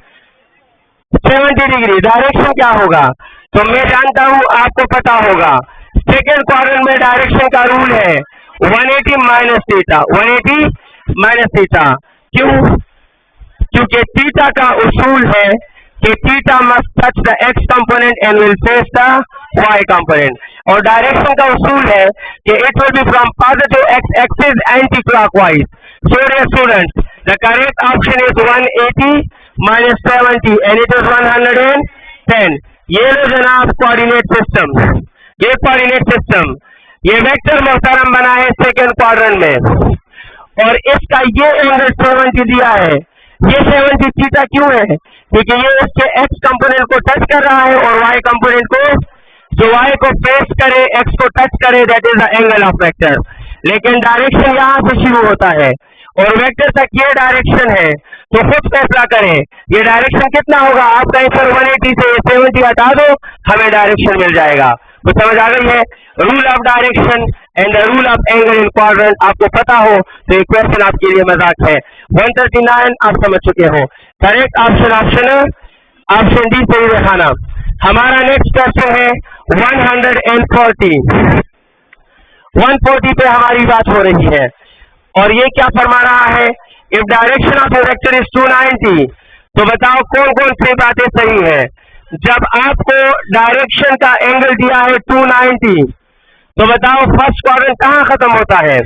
70 degree. Direction क्या होगा? तो मैं जानता हूं, आपको पता होगा, सेकेंड क्वाड्रेंट में डायरेक्शन का रूल है 180 माइनस थीटा, 180 माइनस थीटा। क्यों? क्योंकि थीटा का उसूल है कि theta must touch the X component and will face the Y component, और डायरेक्शन का उसूल है कि it will be from positive x axis anticlockwise. So dear students, the correct option is 180 minus 70 and it is 110। ये लो जनाब coordinate system, ये coordinate system, ये वेक्टर मोहतरम बना है सेकेंड क्वाड्रेंट में, और इसका ये एंगल 70 दिया है। ये 70 थीटा क्यों है? क्योंकि ये इसके एक्स कंपोनेंट को टच कर रहा है और वाई कंपोनेंट को, जो वाई को फेस करे, एक्स को टच करे, that is the angle of vector. लेकिन डायरेक्शन यहाँ से शुरू होता है और वेक्टर तक ये डायरेक्शन है, तो खुद फैसला करें ये डायरेक्शन कितना होगा। आप कहीं पर 180 से 70 हटा दो, हमें डायरेक्शन मिल जाएगा। तो समझ आ गई है? Rule of direction and the rule of angle in quadrant आपको पता हो तो ये क्वेश्चन आपके लिए मजाक है। 139 आप समझ चुके हो। करेक्ट ऑप्शन ऑप्शन डी सही दिखाना। हमारा नेक्स्ट क्वेश्चन है 140। 140 पे हमारी बात हो रही है, और ये क्या फरमा रहा है? If direction of a vector is 290, तो बताओ कौन कौन सी बातें सही है? जब आपको डायरेक्शन का एंगल दिया है 290, तो बताओ फर्स्ट क्वाड्रेंट कहाँ खत्म होता है?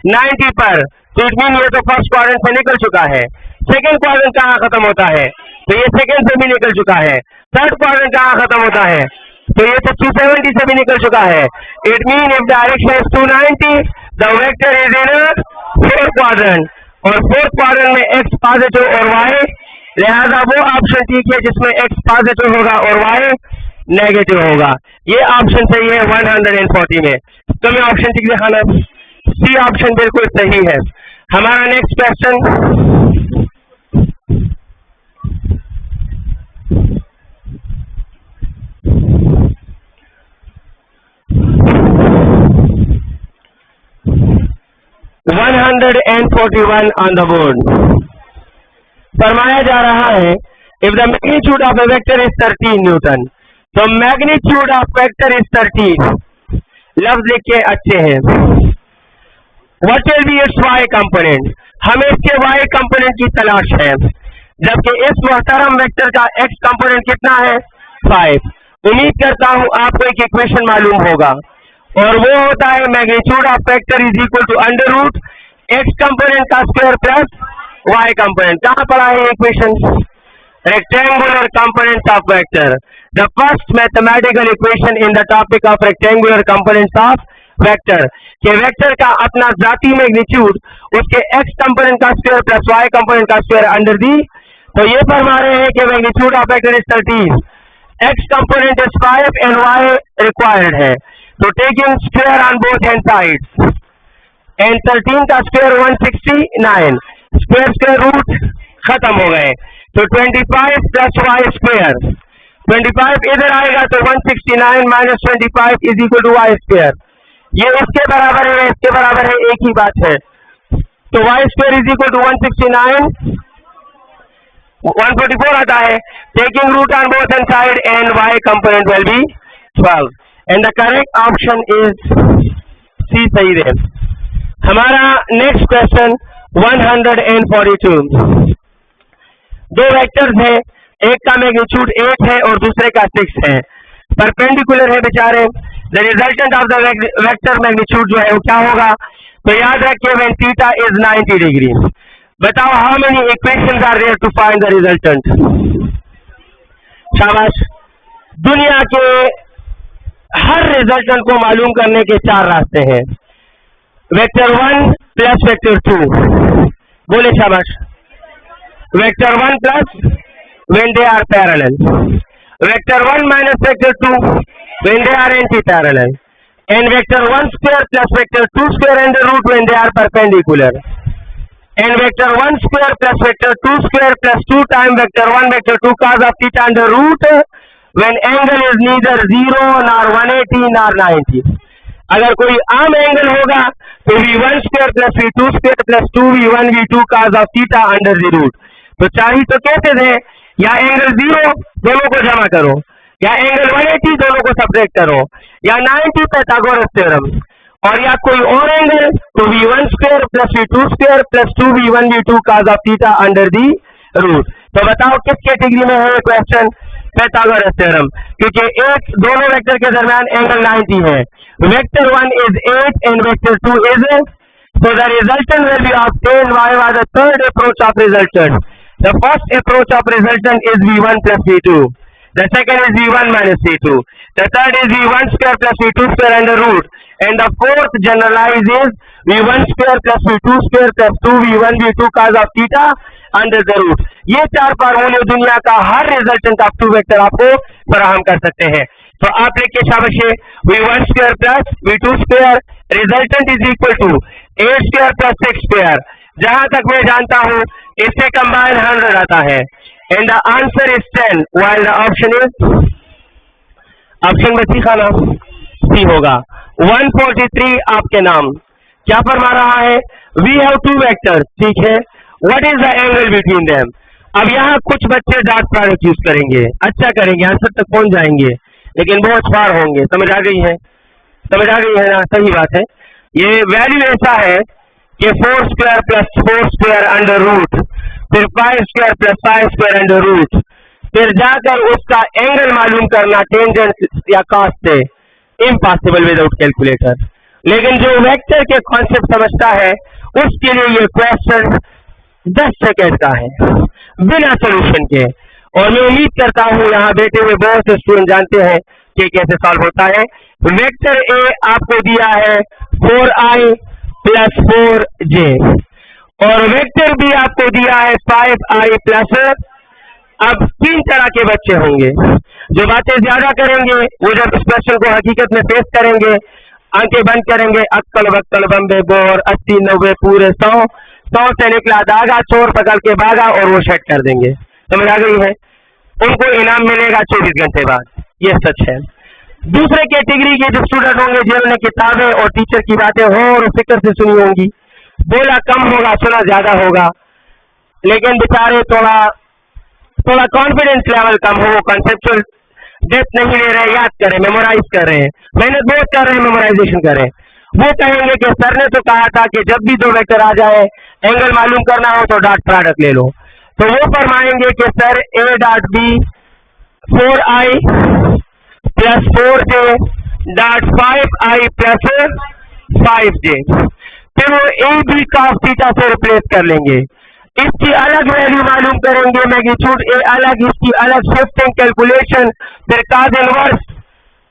90 पर। तो इट मीन ये तो फर्स्ट क्वाड्रेंट से निकल चुका है। सेकंड क्वाड्रेंट कहाँ खत्म होता है? तो ये सेकंड से भी निकल चुका है। थर्ड क्वाड्रेंट कहाँ खत्म होता है? तो ये तो 270 से भी निकल चुका है। It mean if direction is 290, the vector is in fourth quadrant, और फोर्थ क्वाड्रेंट में एक्स पॉजिटिव और वाई, लिहाजा वो ऑप्शन ठीक है जिसमें एक्स पॉजिटिव होगा और वाई नेगेटिव होगा। ये ऑप्शन सही है 140 में। तो मैं ऑप्शन ठीक दिखाना, सी ऑप्शन बिल्कुल सही है। हमारा next question, (141) on the board. फरमाया जा रहा है if the magnitude of a vector is 13 newton, तो मैग्नीट्यूड ऑफ वेक्टर इज 13, लफ्ज लिख के अच्छे हैं। What will be its Y component, हमें इसके वाई कंपोनेंट की तलाश है, जबकि इस मोहतरम वेक्टर का एक्स कंपोनेंट कितना है? 5। उम्मीद करता हूं आपको एक इक्वेशन मालूम होगा, और वो होता है magnitude of vector is equal to under root X component का स्क्वायर प्लस वाई कंपोनेंट। कहां पढ़ा है equation? Rectangular components of vector, the first mathematical equation in the topic of rectangular components of vector, के vector का अपना जाती magnitude उसके X component का स्क्वायर प्लस वाई कंपोनेंट का स्क्वायर अंडर दी। तो ये फरमा रहे हैं कि magnitude of vector is 13, X component is 5 and Y required है। तो taking square on both hand sides, and 13 का स्क्वायर 169, स्क्वायर स्क्वायर रूट खत्म हो गए, तो 25 प्लस वाई स्क्वायर, 25 इधर आएगा तो 169 minus 25 is equal to y square. ये इसके बराबर है, इसके बराबर है, एक ही बात है। तो y square is equal to 169, 144 आता है। Taking root on both and side and Y component will be 12, and the correct option is C सही है। हमारा नेक्स्ट क्वेश्चन 142। दो वेक्टर्स हैं, एक का मैग्नीट्यूड 8 है और दूसरे का 6 है, परपेंडिकुलर है बेचारे। The resultant of the vector magnitude जो है वो क्या होगा? तो याद रखिए व्हेन थीटा इज 90 डिग्री। बताओ how many equations are there to find the resultant? शाबाश। दुनिया के हर रिजल्टेंट को मालूम करने के 4 रास्ते हैं। वेक्टर 1 प्लस वेक्टर 2, बोले शाबाश। Vector 1 plus when they are parallel, vector 1 minus vector 2 when they are anti-parallel, and vector 1 square plus vector 2 square under root when they are perpendicular, and vector 1 square plus vector 2 square plus 2 times vector 1 vector 2 cos of theta under root when angle is neither 0 nor 180 nor 90। अगर कोई आम angle होगा तो v1 square plus v2 square plus 2v1 v2 cos of theta under the root। तो चाही तो कहते थे या एंगल 0 दोनों को जमा करो, या एंगल 180 दोनों को सब्ट्रैक्ट करो, या 90 पाइथागोरस थ्योरम, और या कोई और एंगल तो v1 square plus v2 square plus 2v1 v2 cos of theta under the root। तो बताओ किस कैटेगरी में है क्वेश्चन? पाइथागोरस थ्योरम, क्योंकि एक दोनों वेक्टर के दरमियान एंगल 90 है। Vector 1 is 8 and vector 2 is, so the resultant will be obtained via the third approach of resultant। The first approach of resultant is v1 plus v2, the second is v1 minus v2, the third is v1 square plus v2 square under root, and the fourth generalized is v1 square plus v2 square plus 2v1 v2 cos of theta under the root। ये 4 फार्मूले दुनिया का हर resultant of 2 vector आपको फराहम कर सकते हैं। तो आप लिखिए शाबाश, v1 square plus v2 square resultant is equal to 8 square plus 6 square. जहां तक मैं जानता हूं इससे कंबाइन 100 आता है, and the answer is 10 while the option is, option बची खाना सी होगा। 143 आपके नाम क्या फरमा रहा है? वी हैव 2 वेक्टर्स, ठीक है, what is the angle between them? अब यहाँ कुछ बच्चे डॉट प्रोडक्ट यूज करेंगे, अच्छा करेंगे, आंसर तक पहुंच जाएंगे, लेकिन बहुत फार होंगे। समझ आ गई है? समझ आ गई है ना? सही बात है। ये वैल्यू ऐसा है कि 4 square plus 4 square under root, फिर 5 square plus 5 square under root, फिर जाकर उसका एंगल मालूम करना टेंजेंट या कॉस से इम्पॉसिबल विदाउट कैलकुलेटर। लेकिन जो वेक्टर के कॉन्सेप्ट समझता है उसके लिए ये क्वेश्चन 10 सेकेंड का है बिना सोल्यूशन के। और मैं उम्मीद करता हूं यहाँ बैठे हुए बहुत से स्टूडेंट जानते हैं कि कैसे सॉल्व होता है। वेक्टर ए आपको दिया है 4i + 4j और वेक्टर बी आपको दिया है 5i +। अब 3 तरह के बच्चे होंगे जो बातें ज्यादा करेंगे, वो जब इस क्वेश्चन को हकीकत में फेस करेंगे आंखें बंद करेंगे, अक्कल बक्कल बम्बे बोर 80 90 पूरे 100 से निकला धागा, चोर पकड़ के भागा और वो सेट कर देंगे। समझ आ गई है? उनको इनाम मिलेगा 24 घंटे बाद, ये सच है। दूसरे कैटेगरी के जो स्टूडेंट होंगे जिन्होंने किताबें और टीचर की बातें हो और फिक्र से सुनी होंगी, बोला कम होगा सुना ज्यादा होगा, लेकिन बेचारे थोड़ा कॉन्फिडेंस लेवल कम हो, कॉन्सेप्चुअल डेप्थ नहीं ले रहे, याद करें, मेमोराइज कर रहे हैं, मेहनत बहुत कर रहे हैं, मेमोराइजेशन करें, वो कहेंगे कि सर ने तो कहा था कि जब भी दो वेक्टर आ जाए एंगल मालूम करना हो तो डॉट प्रोडक्ट ले लो। तो वो फरमाएंगे कि sir a dot B 4i + 4j डॉट 5i + 5j। फिर वो a b cos थीटा से रिप्लेस कर लेंगे, इसकी अलग वैल्यू मालूम करेंगे, मैग्नीट्यूड ए अलग, इसकी अलग शिफ्टिंग कैलकुलेशन, फिर काज इनवर्स।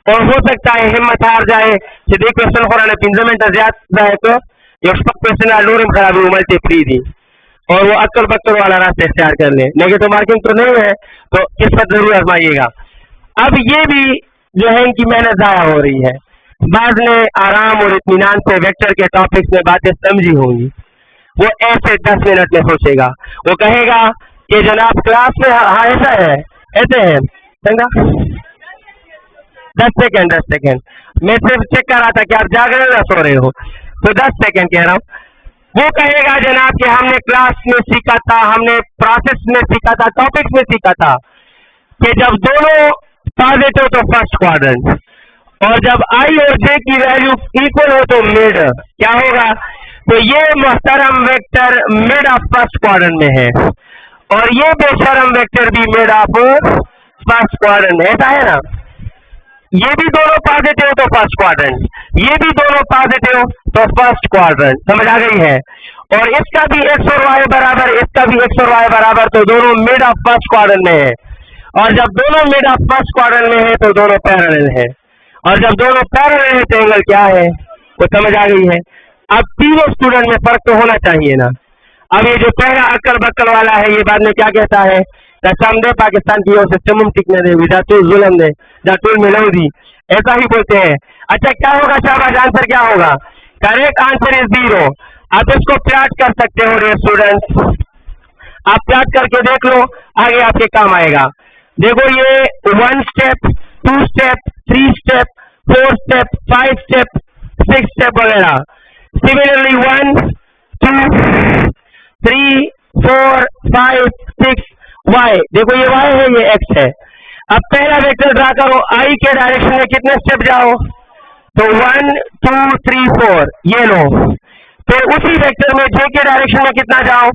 और हो सकता है हिम्मत हार जाए jadi क्वेश्चन होराने 15 मिनट ज्यादा है तो ये क्वेश्चन लोरिम खराब मल्टी फ्री दी और वो अक्कल बक्कल वाला रास्ता इख्तियार कर ले, नेगेटिव मार्किंग तो नहीं है तो किस्मत जरूर आजमाइएगा। अब ये भी जो है इनकी मेहनत जाया हो रही है, बाद में आराम और इत्मीनान से वेक्टर के टॉपिक्स में बातें समझी होंगी, वो ऐसे 10 मिनट में सोचेगा, वो कहेगा कि जनाब क्लास में हाँ ऐसा है ऐसे है चंगा 10 सेकेंड मैं सिर्फ चेक कर रहा था कि आप जाग रहे हो या सो रहे हो, तो 10 सेकेंड कह रहा हूँ। वो कहेगा जनाब कि हमने क्लास में सीखा था, हमने प्रोसेस में सीखा था, टॉपिक्स में सीखा था कि जब दोनों पॉजिटिव तो फर्स्ट क्वाड्रेंट और जब आई और जे की वैल्यू इक्वल हो तो मिड क्या होगा। तो ये मोहतरम vector mid of first quadrant में है और ये बेशरम वेक्टर भी मिड ऑफ फर्स्ट क्वाड्रेंट है, ऐसा है ना। ये भी दोनों पॉजिटिव तो फर्स्ट क्वाड्रेंट, ये भी दोनों पॉजिटिव तो फर्स्ट क्वाड्रेंट, समझ आ गई है। और इसका भी x और y बराबर, इसका भी x और y बराबर, तो दोनों मिड ऑफ फर्स्ट क्वाड्रेंट में है। और जब दोनों मिड ऑफ फर्स्ट क्वाड्रेंट में है तो दोनों पैरेलल है, और जब दोनों पैरेलल है तो एंगल क्या है वो समझ आ गई है। अब तीनों स्टूडेंट में फर्क तो होना चाहिए ना। अब ये जो पहला अक्कल बक्कल वाला है ये बाद में क्या कहता है, कसम दे पाकिस्तान की ओर से चमुम टिकने दे, जातुल जुल्म दे, जातुल मिलाऊ दी, ऐसा ही बोलते हैं। अच्छा क्या होगा शाबाश, आंसर क्या होगा? Correct answer is 0। आप इसको प्लॉट कर सकते हो रे स्टूडेंट, आप प्लॉट करके देख लो, आगे आपके काम आएगा। देखो ये 1 step 2 step 3 step 4 step 5 step 6 step वगैरह। सिमिलरली 1 2 3 4 5 6 y, देखो ये y है ये x है। अब पहला वेक्टर ड्रा करो, i के डायरेक्शन में कितने स्टेप जाओ, तो 1 2 3 4 ये लो। फिर उसी वेक्टर में j के डायरेक्शन में कितना जाओ,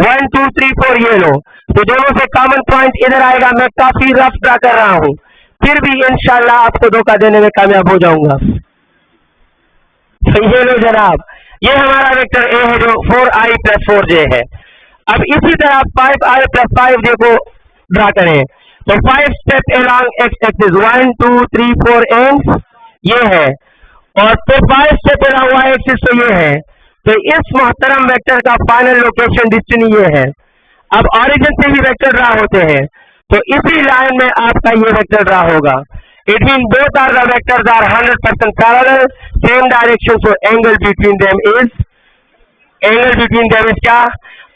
1 2 3 4 ये लो। तो दोनों से कॉमन पॉइंट इधर आएगा, मैं काफी रफ ड्रा कर रहा हूं, फिर भी इंशाल्लाह आपको धोखा देने में कामयाब हो जाऊंगा। तो ये लो जनाब, ये हमारा वेक्टर a है जो 4i + 4j है। अब इसी तरह 5i + 5j को ड्रा करें, तो 5 step along x axis 1 2 3 4 and ये है, और फिर 5 स्टेप अलोंग y एक्सिस तो ये है। तो इस मोहतरम वेक्टर का फाइनल लोकेशन डिस्टेंस ये है। अब ऑरिजिन से ही वेक्टर ड्रा होते हैं, तो इसी लाइन में आपका ये वेक्टर ड्रा होगा। It mean both are the vectors are 100% parallel, same direction, so angle between them is क्या।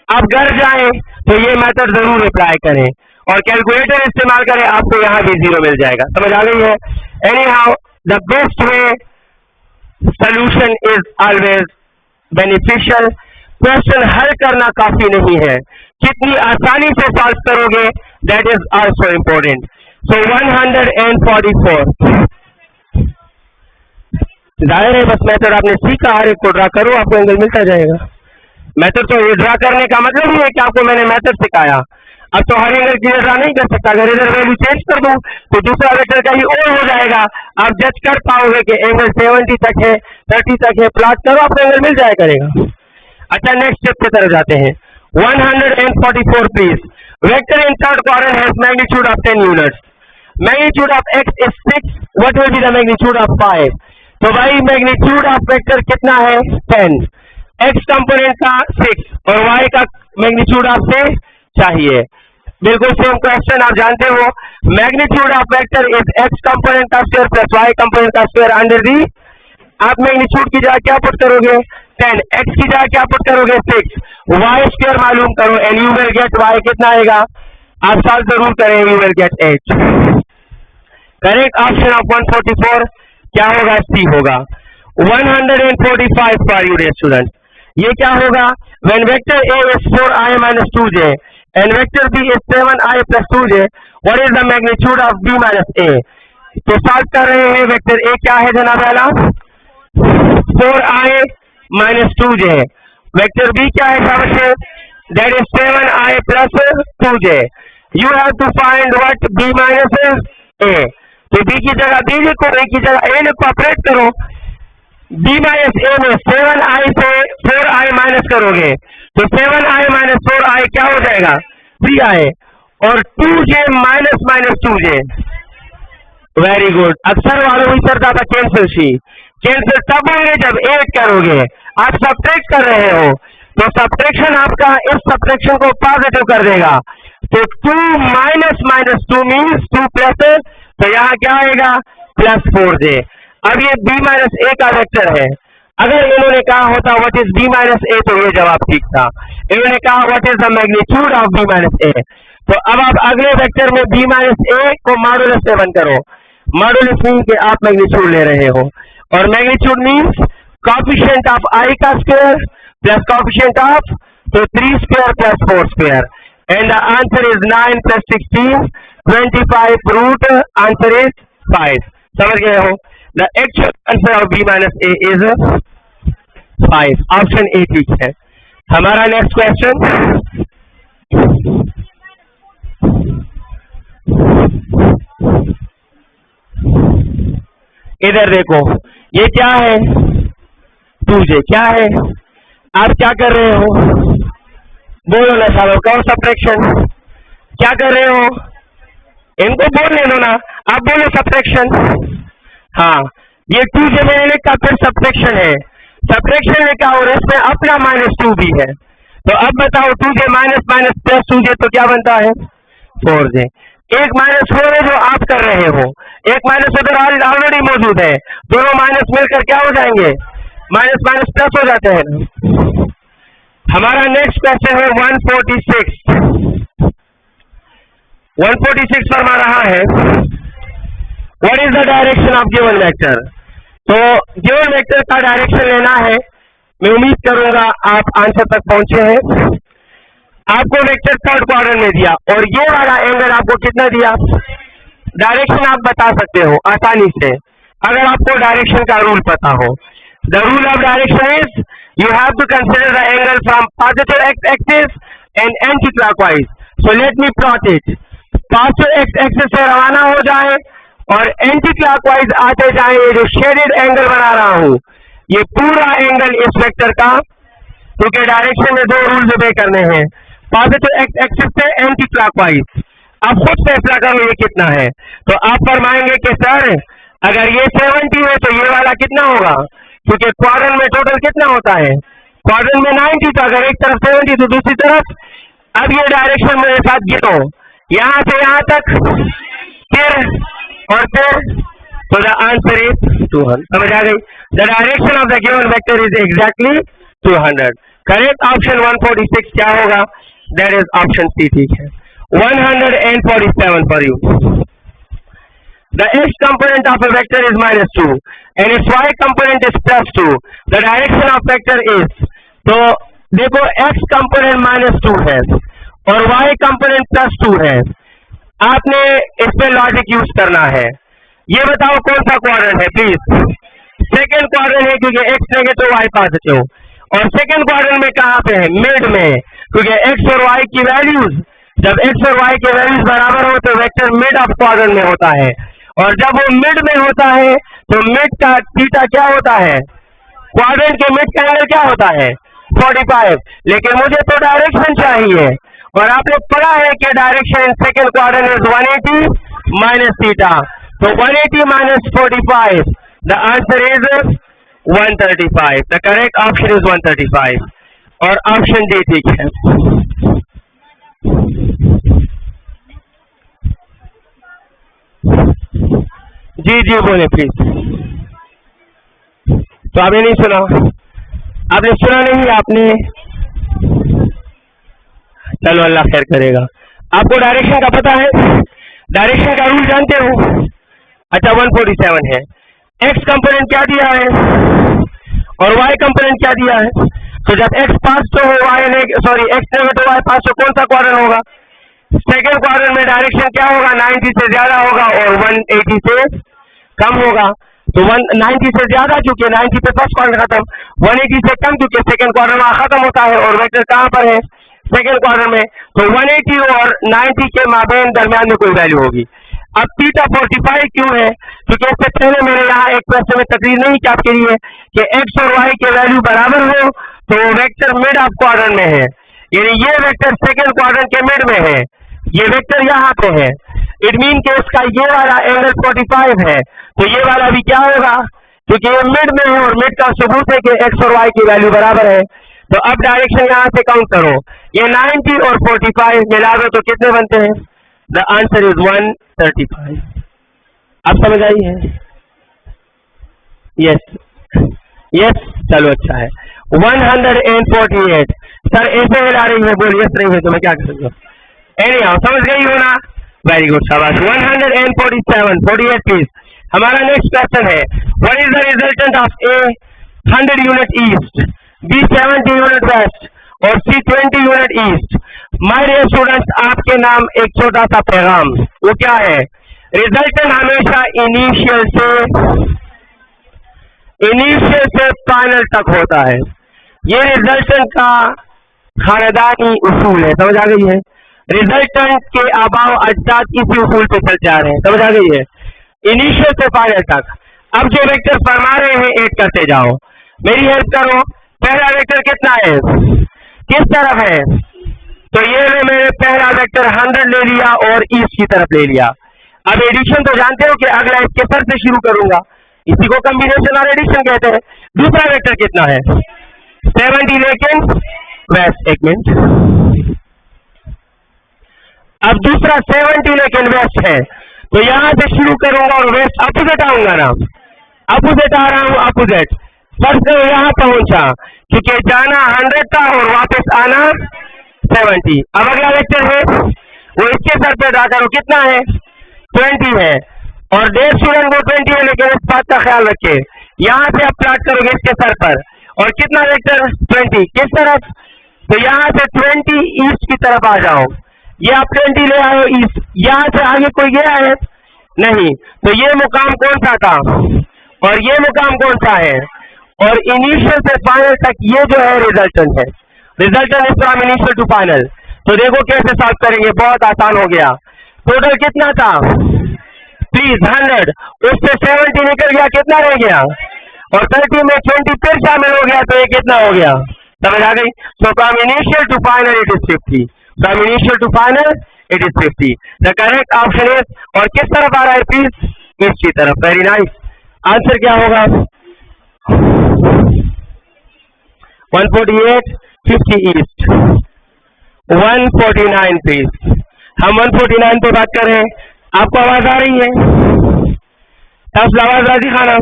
आप घर जाएं तो ये मेथड जरूर अप्लाई करें और कैलकुलेटर इस्तेमाल करें, आपको यहाँ भी 0 मिल जाएगा, समझ आ गई है। Any how the best way solution is always beneficial. Question हल करना काफी नहीं है, कितनी आसानी से सॉल्व करोगे दैट इज आल्सो इम्पोर्टेंट। सो 144 जाहिर है बस मेथड आपने सीखा, हर एक को ड्रा करो, आपको एंगल मिलता जाएगा। मेथड तो ये ड्रा करने का मतलब ही है कि आपको मैंने मेथड सिखाया, अब तो हर एंगल की ड्रा नहीं कर सकता, अगर इधर वैल्यू चेंज कर दूं तो दूसरा वेक्टर कहीं और हो जाएगा। आप जज कर पाओगे कि एंगल 70 तक है, 30 तक है, प्लॉट करो, आपको एंगल मिल जाया करेगा। अच्छा, नेक्स्ट स्टेप की तरफ जाते हैं। 144 please. Vector in third quadrant has magnitude of 10 units. Magnitude of x is 6, what will be the magnitude of 5? तो भाई मैग्नीट्यूड ऑफ वेक्टर कितना है? 10। x कंपोनेंट का 6 और y का मैग्नीट्यूड आपसे चाहिए। बिल्कुल सेम क्वेश्चन, आप जानते हो magnitude of vector is x component का स्क्वायर प्लस y कंपोनेंट का स्क्वायर अंडर दी। आप मैग्नीट्यूड की जगह क्या पुट करोगे? 10, x की जगह क्या पुट करोगे? 6, y स्क्वायर मालूम करो and you will get y कितना आएगा? आप सॉल्व जरूर करें, you will get 8। Correct option of 144 क्या होगा? C होगा। 145 फॉर यू डियर स्टूडेंट। ये क्या होगा? When vector A is 4i minus 2j and vector B is 7i plus 2j, what is the magnitude of B minus A? तो solve कर रहे हैं, वेक्टर A क्या है जनाब वाला? 4i minus 2j। Vector B क्या है सामने? That is 7i plus 2j। You have to find what B minus A। तो B की जगह B लिखो, A की जगह A लिखो, ऑपरेट करो। B माइनस A में 7i से 4i माइनस करोगे तो 7i माइनस 4i क्या हो जाएगा? 3i और 2j minus minus 2j। Very good. अक्सर वालों ही करता था कैंसिल शी। कैंसिल तब होंगे जब 8 करोगे। आप सब्ट्रैक्ट कर रहे हो तो सब्ट्रैक्शन आपका इस सब्ट्रैक्शन को पॉजिटिव कर देगा। तो 2 माइनस माइनस 2 मीन्स 2 प्लस, तो यहाँ क्या आएगा? Plus 4j। अब ये b माइनस ए का वेक्टर है। अगर इन्होंने कहा होता what is b minus A तो ये जवाब ठीक था। इन्होंने कहा what is the magnitude of b minus A. तो अब आप अगले वेक्टर में b माइनस ए को मॉडुलस से 1 करो। मॉडुलस मीन के आप मैग्नीट्यूड ले रहे हो और magnitude means coefficient of i का स्क्वायर प्लस कोएफिशिएंट ऑफ, तो 3 square plus 4 square and the answer is 9 plus 16 25 root answer is 5। समझ गए हो? The actual answer of B minus A is 5। Option A ठीक है। हमारा नेक्स्ट क्वेश्चन, इधर देखो, ये क्या है? 2j क्या है? आप क्या कर रहे हो? बोलो ना साहब, कौन सब्ट्रैक्शन क्या कर रहे हो? इनको बोलने दो ना, आप बोलो सब्ट्रैक्शन। हाँ, ये 2j मैंने लिखा, फिर सब्ट्रैक्शन है, सब्ट्रैक्शन लिखा और इसमें अपना माइनस 2 भी है। तो अब बताओ 2j minus minus plus 2j तो क्या बनता है? 4j। एक माइनस 4 है जो आप कर रहे हो, एक माइनस उधर ऑलरेडी मौजूद है, दोनों माइनस मिलकर क्या हो जाएंगे? माइनस माइनस प्लस हो जाते हैं। हमारा नेक्स्ट क्वेश्चन है 146। 146 फरमा रहा है what is the direction of given vector. तो गिवन वेक्टर का डायरेक्शन लेना है। मैं उम्मीद करूंगा आप आंसर तक पहुंचे हैं। आपको वेक्टर थर्ड क्वाड्रेंट में दिया और ये वाला एंगल आपको कितना दिया? डायरेक्शन आप बता सकते हो आसानी से अगर आपको डायरेक्शन का रूल पता हो। The rule of direction is you have to consider the angle from positive x axis and anticlockwise. So let me plot it. Positive x axis से रवाना हो जाए और एंटी क्लॉकवाइज आते जाए। ये जो शेडेड एंगल बना रहा हूं ये पूरा एंगल इस वेक्टर का, क्योंकि डायरेक्शन में 2 रूल्स ओबे करने हैं, पॉजिटिव एक्स एक्सिस से एंटी क्लॉकवाइज। अब खुद फैसला करो ये कितना है। तो आप फरमाएंगे कि सर अगर ये 70 है तो ये वाला कितना होगा, क्योंकि क्वाड्रेंट में टोटल कितना होता है? क्वाड्रेंट में 90, तो अगर एक तरफ 70 तो दूसरी तरफ। अब ये डायरेक्शन मेरे साथ गिनो, यहां से यहां तक, फिर और फिर, तो द आंसर इज 200। समझ आ गई? The direction of the given vector is exactly 200। Correct option 146 क्या होगा? दैट इज ऑप्शन सी ठीक है। 147 for you. The x component of a vector is -2 and its y component is +2. The direction of vector is, तो देखो x component -2 है और y component +2 है। आपने इस पे लॉजिक यूज करना है। ये बताओ कौन सा क्वाड्रेंट है प्लीज? सेकेंड क्वाड्रेंट है, क्योंकि x नेगेटिव y पॉजिटिव। और सेकेंड क्वाड्रेंट में कहां पे है? मिड में, क्योंकि x और y की वैल्यूज जब x और y के वैल्यूज बराबर हो तो वेक्टर मिड ऑफ क्वाड्रेंट में होता है, और जब वो मिड में होता है तो मिड का थीटा क्या होता है, क्वाड्रेंट के मिड का एंगल क्या होता है 45। लेकिन मुझे तो डायरेक्शन चाहिए, और आपने पढ़ा है कि direction in second quadrant is 180 minus theta, तो 180 minus 45, the answer is 135। The correct option is 135, और ऑप्शन डी ठीक है। जी जी बोले प्लीज। तो आपने नहीं सुना, आपने सुना नहीं, आपने, चलो अल्लाह खैर करेगा। आपको डायरेक्शन का पता है, डायरेक्शन का रूल जानते हो? अच्छा 147 है। एक्स कंपोनेंट क्या दिया है और वाई कंपोनेंट क्या दिया है? तो जब एक्स पास हो वाई एक्स नेगेटिव वाई पास हो, कौन सा क्वाड्रेंट होगा? सेकेंड क्वाड्रेंट में डायरेक्शन क्या होगा, 90 से ज्यादा होगा और 180 से कम होगा। तो 190 से ज्यादा क्योंकि 90 पे फर्स्ट क्वाड्रेंट खत्म, 180 से कम क्योंकि सेकेंड क्वाड्रेंट वहां खत्म होता है, और वेक्टर कहां पर है, सेकेंड क्वाड्रेंट में। तो 180 और 90 के माबेन दरमियान में कोई वैल्यू होगी। अब थीटा 45 क्यों है? क्योंकि इससे पहले मैंने यहाँ एक क्वेश्चन में तकरीर नहीं की आपके लिए कि एक्स और वाई के वैल्यू बराबर हो तो वेक्टर मिड ऑफ क्वाड्रेंट में है, यानी ये वेक्टर सेकेंड क्वाड्रेंट के मिड में है, ये वेक्टर यहाँ पे है। इट मीन के इसका ये वाला एंगल 45 है, तो ये वाला भी क्या होगा, क्योंकि ये मिड में है और मिड का सबूत है कि एक्स और वाई की वैल्यू बराबर है। तो अब डायरेक्शन यहाँ से काउंट करो, ये 90 और 45 मिला दो तो कितने बनते हैं? The answer is 135। अब समझ आई है? यस यस, चलो अच्छा है। 148 सर ऐसे हिला रही है, बोल यस रही है तो मैं क्या कर सकता हूँ? एनीहाउ समझ गई हो ना, वेरी गुड शाबाश। 147 48 प्लीज। हमारा नेक्स्ट क्वेश्चन है, what is the resultant of A 100 unit east, B 70 unit west और C 20 unit east. My dear students, आपके नाम एक छोटा सा पैगाम, वो क्या है? रिजल्टेंट हमेशा इनिशियल से फाइनल तक होता है। ये रिजल्टेंट का खानदानी उसूल है, समझ आ गई है? रिजल्टेंट के अभाव अजदाद इसी उसूल पे चल जा रहे हैं, समझ आ गई है? इनिशियल से फाइनल तक। अब जो वेक्टर फरमा रहे हैं ऐड करते जाओ, मेरी हेल्प करो। पहला वेक्टर कितना है, किस तरफ है? तो ये मैंने पहला वेक्टर 100 ले लिया और ईस्ट की तरफ ले लिया। अब एडिशन तो जानते हो कि अगला इसके सर से शुरू करूंगा, इसी को कॉम्बिनेशन और एडिशन कहते हैं। दूसरा वेक्टर कितना है 70 लेकिन वेस्ट, एक मिनट। अब दूसरा 70 लेकिन वेस्ट है, तो यहां से शुरू करूंगा और वेस्ट अपोजिट आऊंगा ना, अपोजिट आ रहा हूं, अपोजिट फर्स्ट यहां पहुंचा क्योंकि जाना 100 था और वापस आना 70। अब अगला वेक्टर है वो इसके सर पे ड्रा करो, कितना है 20 है, और डेढ़ स्टूडेंट वो 20 है, लेकिन इस बात का ख्याल रखे यहां से अब प्लॉट करोगे इसके सर पर, और कितना वेक्टर 20 किस तरफ, तो यहां से 20 ईस्ट की तरफ आ जाओ, ये आप 20 ले आओ ईस्ट, यहां से आगे कोई गया है नहीं, तो ये मुकाम कौन सा था और ये मुकाम कौन सा है, और इनिशियल से फाइनल तक ये जो है रिजल्टेंट है। Resultant is from initial to final. तो देखो कैसे सॉल्व करेंगे, बहुत आसान हो गया। टोटल कितना था प्लीज 100, उससे 70 निकल गया, कितना रह गया, और 30 में 20 फिर शामिल हो गया, तो ये कितना हो गया, समझ आ गई? So from initial to final it is 50, from initial to final it is 50। The correct option is, और किस तरफ आ रहा है प्लीज, ईस्ट की तरफ। Very nice. आंसर क्या होगा 148 50 ईस्ट। 149 प्लीज। हम 149 पे बात कर रहे हैं, आपको आवाज आ रही है? तब आवाज राजी खाना।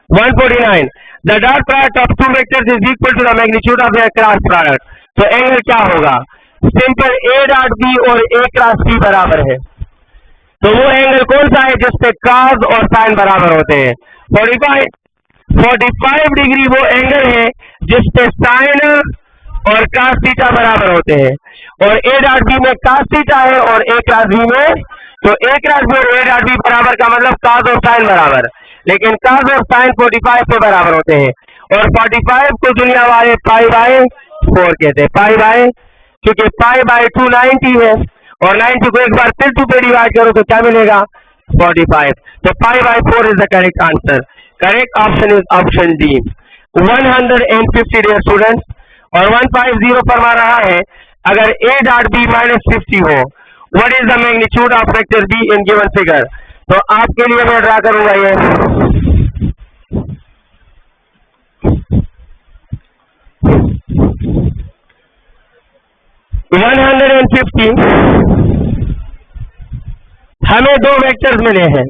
149 the dot product of two vectors is equal to the magnitude of their cross product. तो एंगल क्या होगा, सिंपल ए डॉट बी और ए क्रॉस बी बराबर है, तो वो एंगल कौन सा है जिसपे कॉस और साइन बराबर होते हैं? 45 डिग्री वो एंगल है जिसपे साइन और cos थीटा बराबर होते हैं, और ए डॉट बी में cos थीटा है और ए क्रॉस बी में, तो ए क्रॉस बी और ए डॉट बी बराबर का मतलब cos और साइन बराबर, लेकिन cos और साइन 45 पे बराबर होते हैं, और 45 को दुनिया वाले पाई बाय 4 कहते हैं, पाई बाय क्योंकि पाई बाई 2 90 है और 90 को एक बार फिर 2 पे डिवाइड करो तो क्या मिलेगा 45। तो pi by 4 is the correct answer. Correct option is option D 150 dear students. और 150 फरमा रहा है अगर a डॉट b माइनस 50 हो what is the magnitude of vector b in given figure. तो आपके लिए मैं ड्रा करूंगा ये 150 हमें दो वेक्टर्स मिले हैं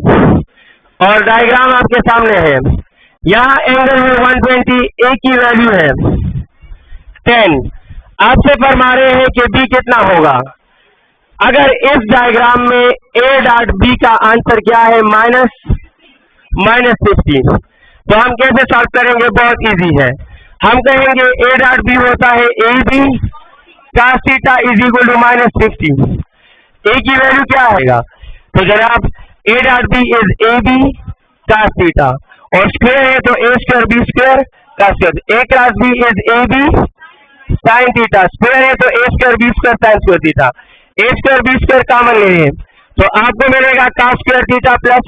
और डायग्राम आपके सामने है। यहाँ एंगल में 120 a की वैल्यू है 10। आपसे फरमा रहे हैं कि b कितना होगा। अगर इस डायग्राम में a डॉट b का आंसर क्या है माइनस 50, तो हम कैसे सॉल्व करेंगे, बहुत इजी है। हम कहेंगे a डॉट b होता है ab cos theta is equal to minus 50। a की वैल्यू क्या आएगा, तो जनाब a dot b is ab cos theta और स्क्वायर है तो a स्क्वायर b स्क्वायर का square. a cross b is ab sin theta, square है तो a square b square sin square theta. a square b square common ले लें तो आपको मिलेगा cos स्क्वायर थीटा प्लस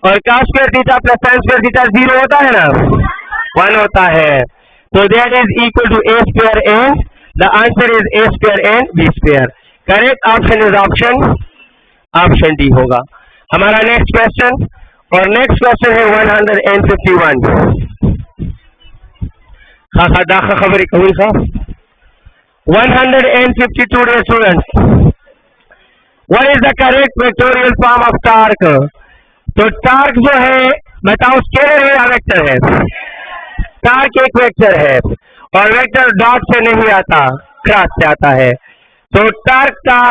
और cos square theta plus sin square theta 0 होता है ना, 1 होता है। तो that is equal to a square and the answer is a square and b square. Correct option is option D होगा हमारा next question. और नेक्स्ट क्वेश्चन है 151। दाखा खबरी कबूल खा 152 dear students, what is the correct vectorial form of torque। तो torque जो है बताओ स्केलर है या वेक्टर है। टॉर्क एक वेक्टर है और वेक्टर डॉट से नहीं आता क्रॉस से आता है। तो टॉर्क का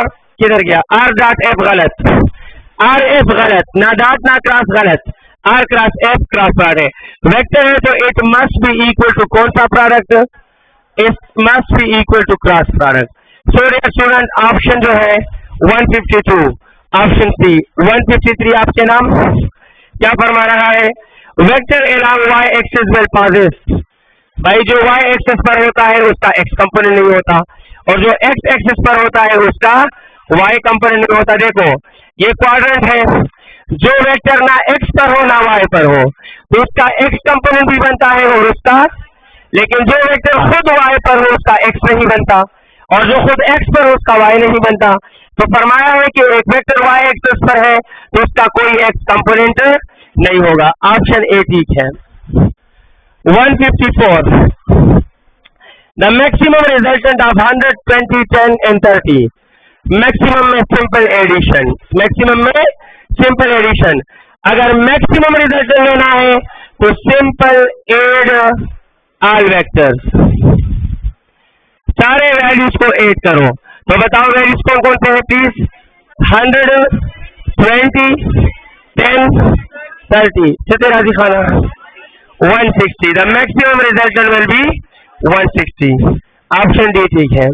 किधर गया, आर डॉट एफ गलत, आर एफ गलत, ना डॉट ना क्रॉस गलत, R cross F cross product. Vector है तो it must be equal to कौन सा product, it must be equal to cross product. So dear student option जो है 152 ऑप्शन सी। 153 आपके नाम क्या फरमा रहा है, vector along y axis will passes. भाई जो y एक्सिस पर होता है उसका x कंपोनेंट नहीं होता और जो x एक्सिस पर होता है उसका y कंपोनेंट नहीं होता। देखो ये क्वाड्रेंट है, जो वेक्टर ना x पर हो ना y पर हो तो उसका x कंपोनेंट भी बनता है और उसका, लेकिन जो वेक्टर खुद y पर हो उसका x नहीं बनता और जो खुद x पर हो उसका y नहीं बनता। तो फरमाया है कि एक वेक्टर y एक्सिस पर है तो उसका कोई x कंपोनेंट नहीं होगा। ऑप्शन ए ठीक है। 154 the maximum resultant of 120 10 and 30। Maximum में सिंपल एडिशन, मैक्सिमम में सिंपल एडिशन। अगर मैक्सिमम रिजल्टेंट लेना है तो सिंपल एड ऑल वेक्टर्स, सारे वैल्यूज को ऐड करो। तो बताओ वैल्यूज कौन कौन से हैं प्लीज। 100 20 10 30 कितने राजी खाना 160। The maximum resultant will B 160। Option D ठीक है।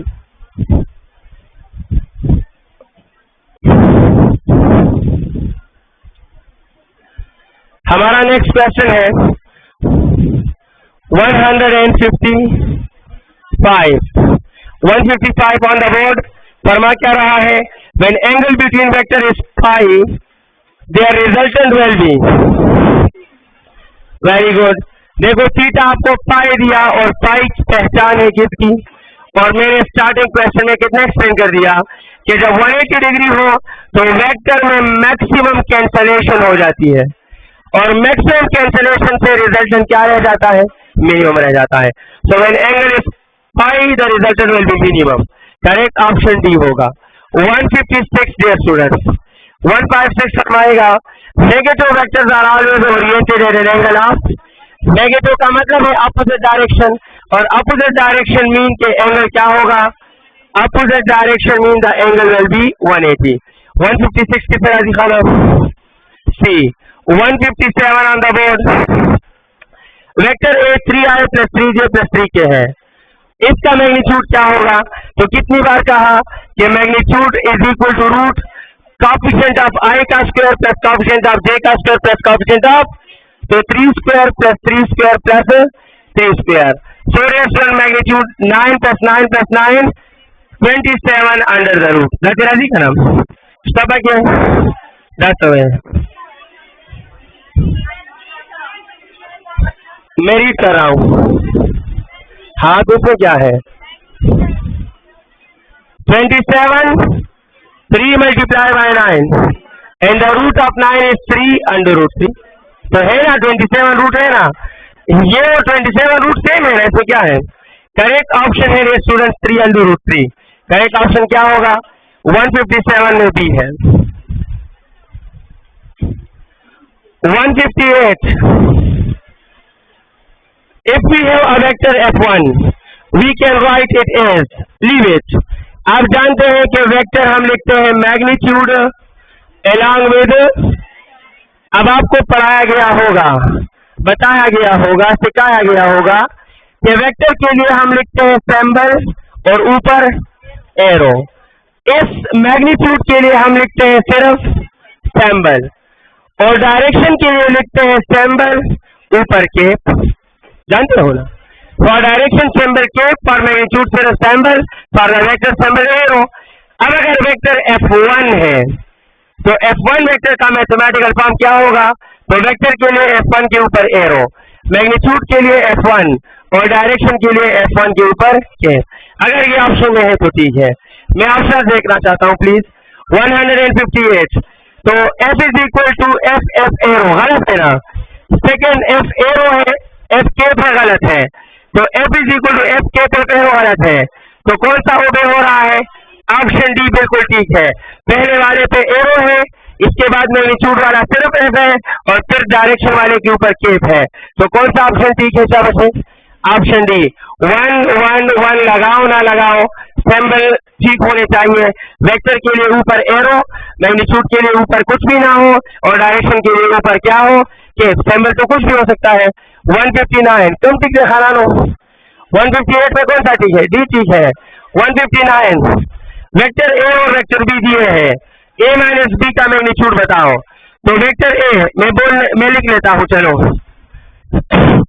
हमारा नेक्स्ट क्वेश्चन है 155 ऑन द बोर्ड। फरमा क्या रहा है, when angle between vector is phi their resultant will be. Very good. देखो थीटा आपको पाई दिया और पाई की पहचान है किसकी, और मैंने स्टार्टिंग क्वेश्चन में कितना एक्सप्लेन कर दिया कि जब 180 डिग्री हो तो वेक्टर में मैक्सिमम कैंसलेशन हो जाती है और मैक्सिमम कैंसलेशन से रिजल्टेंट क्या रह जाता है, मिनिमम रह जाता है। So when angle is pi the resultant will be minimum. Correct option D होगा। 156 डियर स्टूडेंट्स, 156 फरमाएगा negative vectors are always oriented at an angle of. Negative का मतलब है अपोजिट डायरेक्शन और अपोजिट डायरेक्शन मीन के एंगल क्या होगा, opposite direction mean the angle will be 180। 156 किस तरह दिखाना सी। 157 on the board. Vector A 3i plus 3j plus 3k है, इसका मैग्नीट्यूड क्या होगा। तो कितनी बार कहा कि magnitude is equal to root coefficient of i का square plus coefficient of j का स्क्वायर प्लस कोएफिशिएंट ऑफ, तो 3 square plus 3 square plus 3 square. So rational magnitude 9 plus 9 plus 9 27 under the root. जाते राजी का नाम स्टॉप है क्या? that's away। मैं रीड कर रहा हूँ। हाँ तो उसमें क्या है? 27 3 multiply by 9 and the root of 9 is 3 under root 3। तो है ना 27 रूट है ना, ये 27 रूट सेम है ना, इसमें क्या है? करेक्ट ऑप्शन है ये student 3 under root 3। Correct option क्या होगा? 157 में बी है। 158 if we have a vector f1 we can write it as, leave it। आप जानते हैं कि वेक्टर हम लिखते हैं मैग्नीट्यूड along with, अब आपको पढ़ाया गया होगा, बताया गया होगा, सिखाया गया होगा कि वेक्टर के लिए हम लिखते हैं सिंबल और ऊपर एरो। इस मैग्नीट्यूड के लिए हम लिखते हैं सिर्फ सिंबल और डायरेक्शन के लिए लिखते हैं सिंबल ऊपर केप। जानते हो ना? For direction symbol cap, for magnitude सिर्फ symbol, for vector symbol arrow. अब अगर वेक्टर f1 है तो f1 वेक्टर का मैथमेटिकल फॉर्म क्या होगा? तो वेक्टर के लिए f1 के ऊपर एरो, मैग्नीट्यूड के लिए f1 और डायरेक्शन के लिए f1 के ऊपर केप। अगर ये ऑप्शन में है तो ठीक है। मैं ऑप्शन देखना चाहता हूँ प्लीज। 158 तो f is equal to f arrow, गलत है ना? सेकेंड f एरो है, f केप है, गलत है। तो f is equal to f cap arrow गलत है। तो कौन सा ओबे हो रहा है? ऑप्शन डी बिल्कुल ठीक है। पहले वाले पे एरो है, इसके बाद मैग्नीट्यूड वाला सिर्फ f है और फिर डायरेक्शन वाले के ऊपर केप है। तो कौन सा ऑप्शन ठीक है? सब से ऑप्शन डी। 1 1 1 लगाओ ना लगाओ, सिंबल ठीक होने चाहिए। वेक्टर के लिए ऊपर एरो, मैग्नीट्यूड के लिए ऊपर कुछ भी ना हो और डायरेक्शन के लिए ऊपर क्या हो? केप। सिंबल तो कुछ भी हो सकता है। 159 तुम ठीक है खाना लो। 158 में कौन सा ठीक है? डी ठीक है। 159 वेक्टर ए और वेक्टर बी दिए हैं, ए माइनस बी का मैग्नीट्यूड बताओ। तो वेक्टर ए मैं लिख लेता हूं, चलो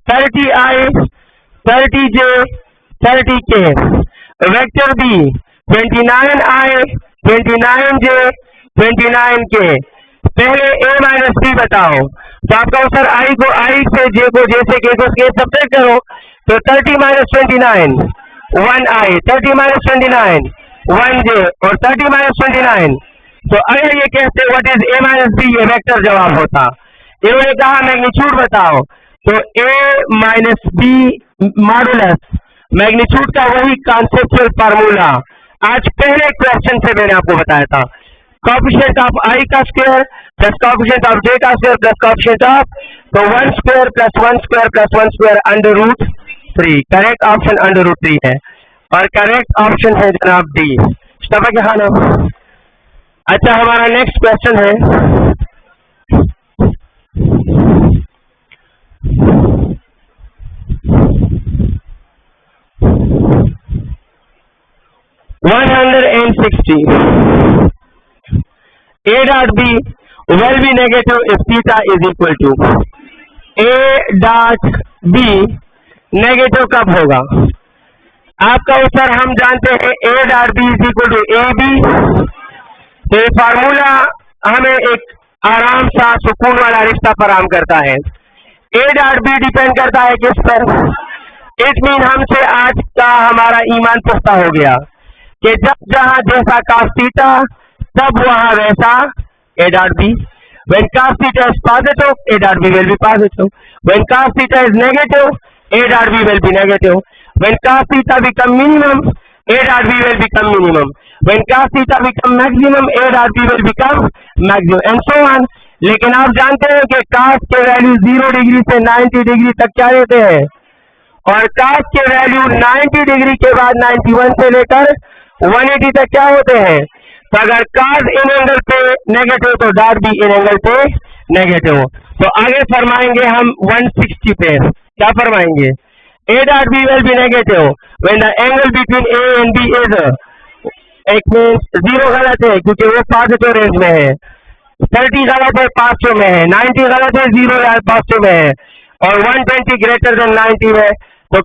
30i 30j 30k। Vector B 29i 29j 29k। पहले a माइनस बी बताओ, तो आपका उत्तर i को i से j को j से k को सब्ट्रैक्ट करो। तो 30 माइनस 29 1i, 30 माइनस 29 1j और 30 माइनस 29। तो अगर ये कहते what is a minus B, ये वेक्टर जवाब होता। इन्होंने कहा मैग्नीट्यूड बताओ, तो a minus B modulus magnitude का वही कॉन्सेप्चुअल फार्मूला आज पहले क्वेश्चन से मैंने आपको बताया था। कोएफिशिएंट ऑफ i का square plus coefficient of j का स्क्वायर प्लस कोएफिशिएंट ऑफ, तो 1 square plus 1 square plus 1 square under root 3। Correct option under root 3 है और करेक्ट ऑप्शन है जनाब डी। स्टॉप है खाना। अच्छा हमारा नेक्स्ट क्वेश्चन है 160। A dot B will be negative if theta is equal to, A dot B negative कब होगा? आपका उत्तर हम जानते हैं A dot B is equal to AB। तो ये फार्मूला हमें एक आराम सा सुकून वाला रिश्ता फराहम करता है। A dot B डिपेंड करता है किस पर? इट मीन हमसे आज का हमारा ईमान पुख्ता हो गया कि जब जहां जैसा cos थीटा तब वहां वैसा A dot B। When cos theta is positive, A dot B will be positive. When cos theta is negative, A dot B will be negative. When cos theta become minimum, A dot B will become minimum. When cos theta become maximum, A dot B will become maximum, and so on। लेकिन आप जानते हैं कि cos के value 0 degree से 90 degree तक क्या देते हैं, और cos के वैल्यू 90 डिग्री के बाद 91 से लेकर 180 तक क्या होते हैं? तो अगर cos इन एंगल पे नेगेटिव तो डॉट भी इन एंगल पे नेगेटिव। तो आगे फरमाएंगे हम 160 पे, क्या फरमाएंगे? A dot B will be negative when the angle between A and B is, एक मीन्स 0 गलत है क्योंकि वो पॉजिटिव रेंज में है, 30 गलत है पॉजिटिव में है, 90 गलत है 0 पॉजिटिव में है, और 120 ग्रेटर देन 90 है। तो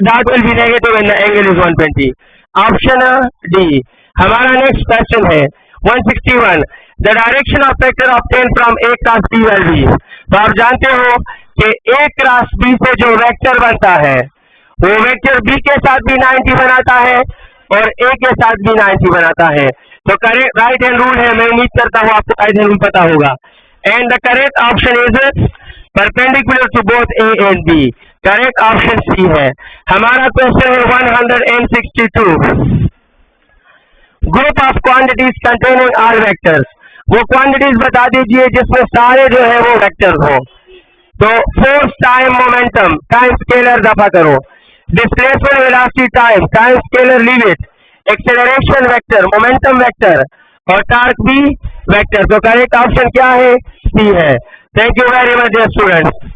dot will be negative when the angle is 120। Option D. हमारा नेक्स्ट क्वेश्चन है 161, the direction of vector obtain from A cross B will be. तो आप जानते हो कि ए क्रॉस बी से जो वेक्टर बनता है वो वेक्टर बी के साथ भी 90 बनाता है और ए के साथ भी 90 बनाता है। तो करेक्ट राइट हैंड रूल है, मैं उम्मीद करता हूँ आपको राइट हैंड रूल पता होगा। And the correct option is perpendicular to both A and B. Correct option C है। हमारा क्वेश्चन है 162, group of quantities containing all vectors. वो क्वांटिटीज बता दीजिए जिसमें सारे जो है वो वेक्टर्स हो। तो force time momentum time scalar दफा करो, displacement velocity time scalar leave it, acceleration vector, momentum vector और टॉर्क भी वेक्टर। तो करेक्ट ऑप्शन क्या है? सी है। Thank you very much dear students.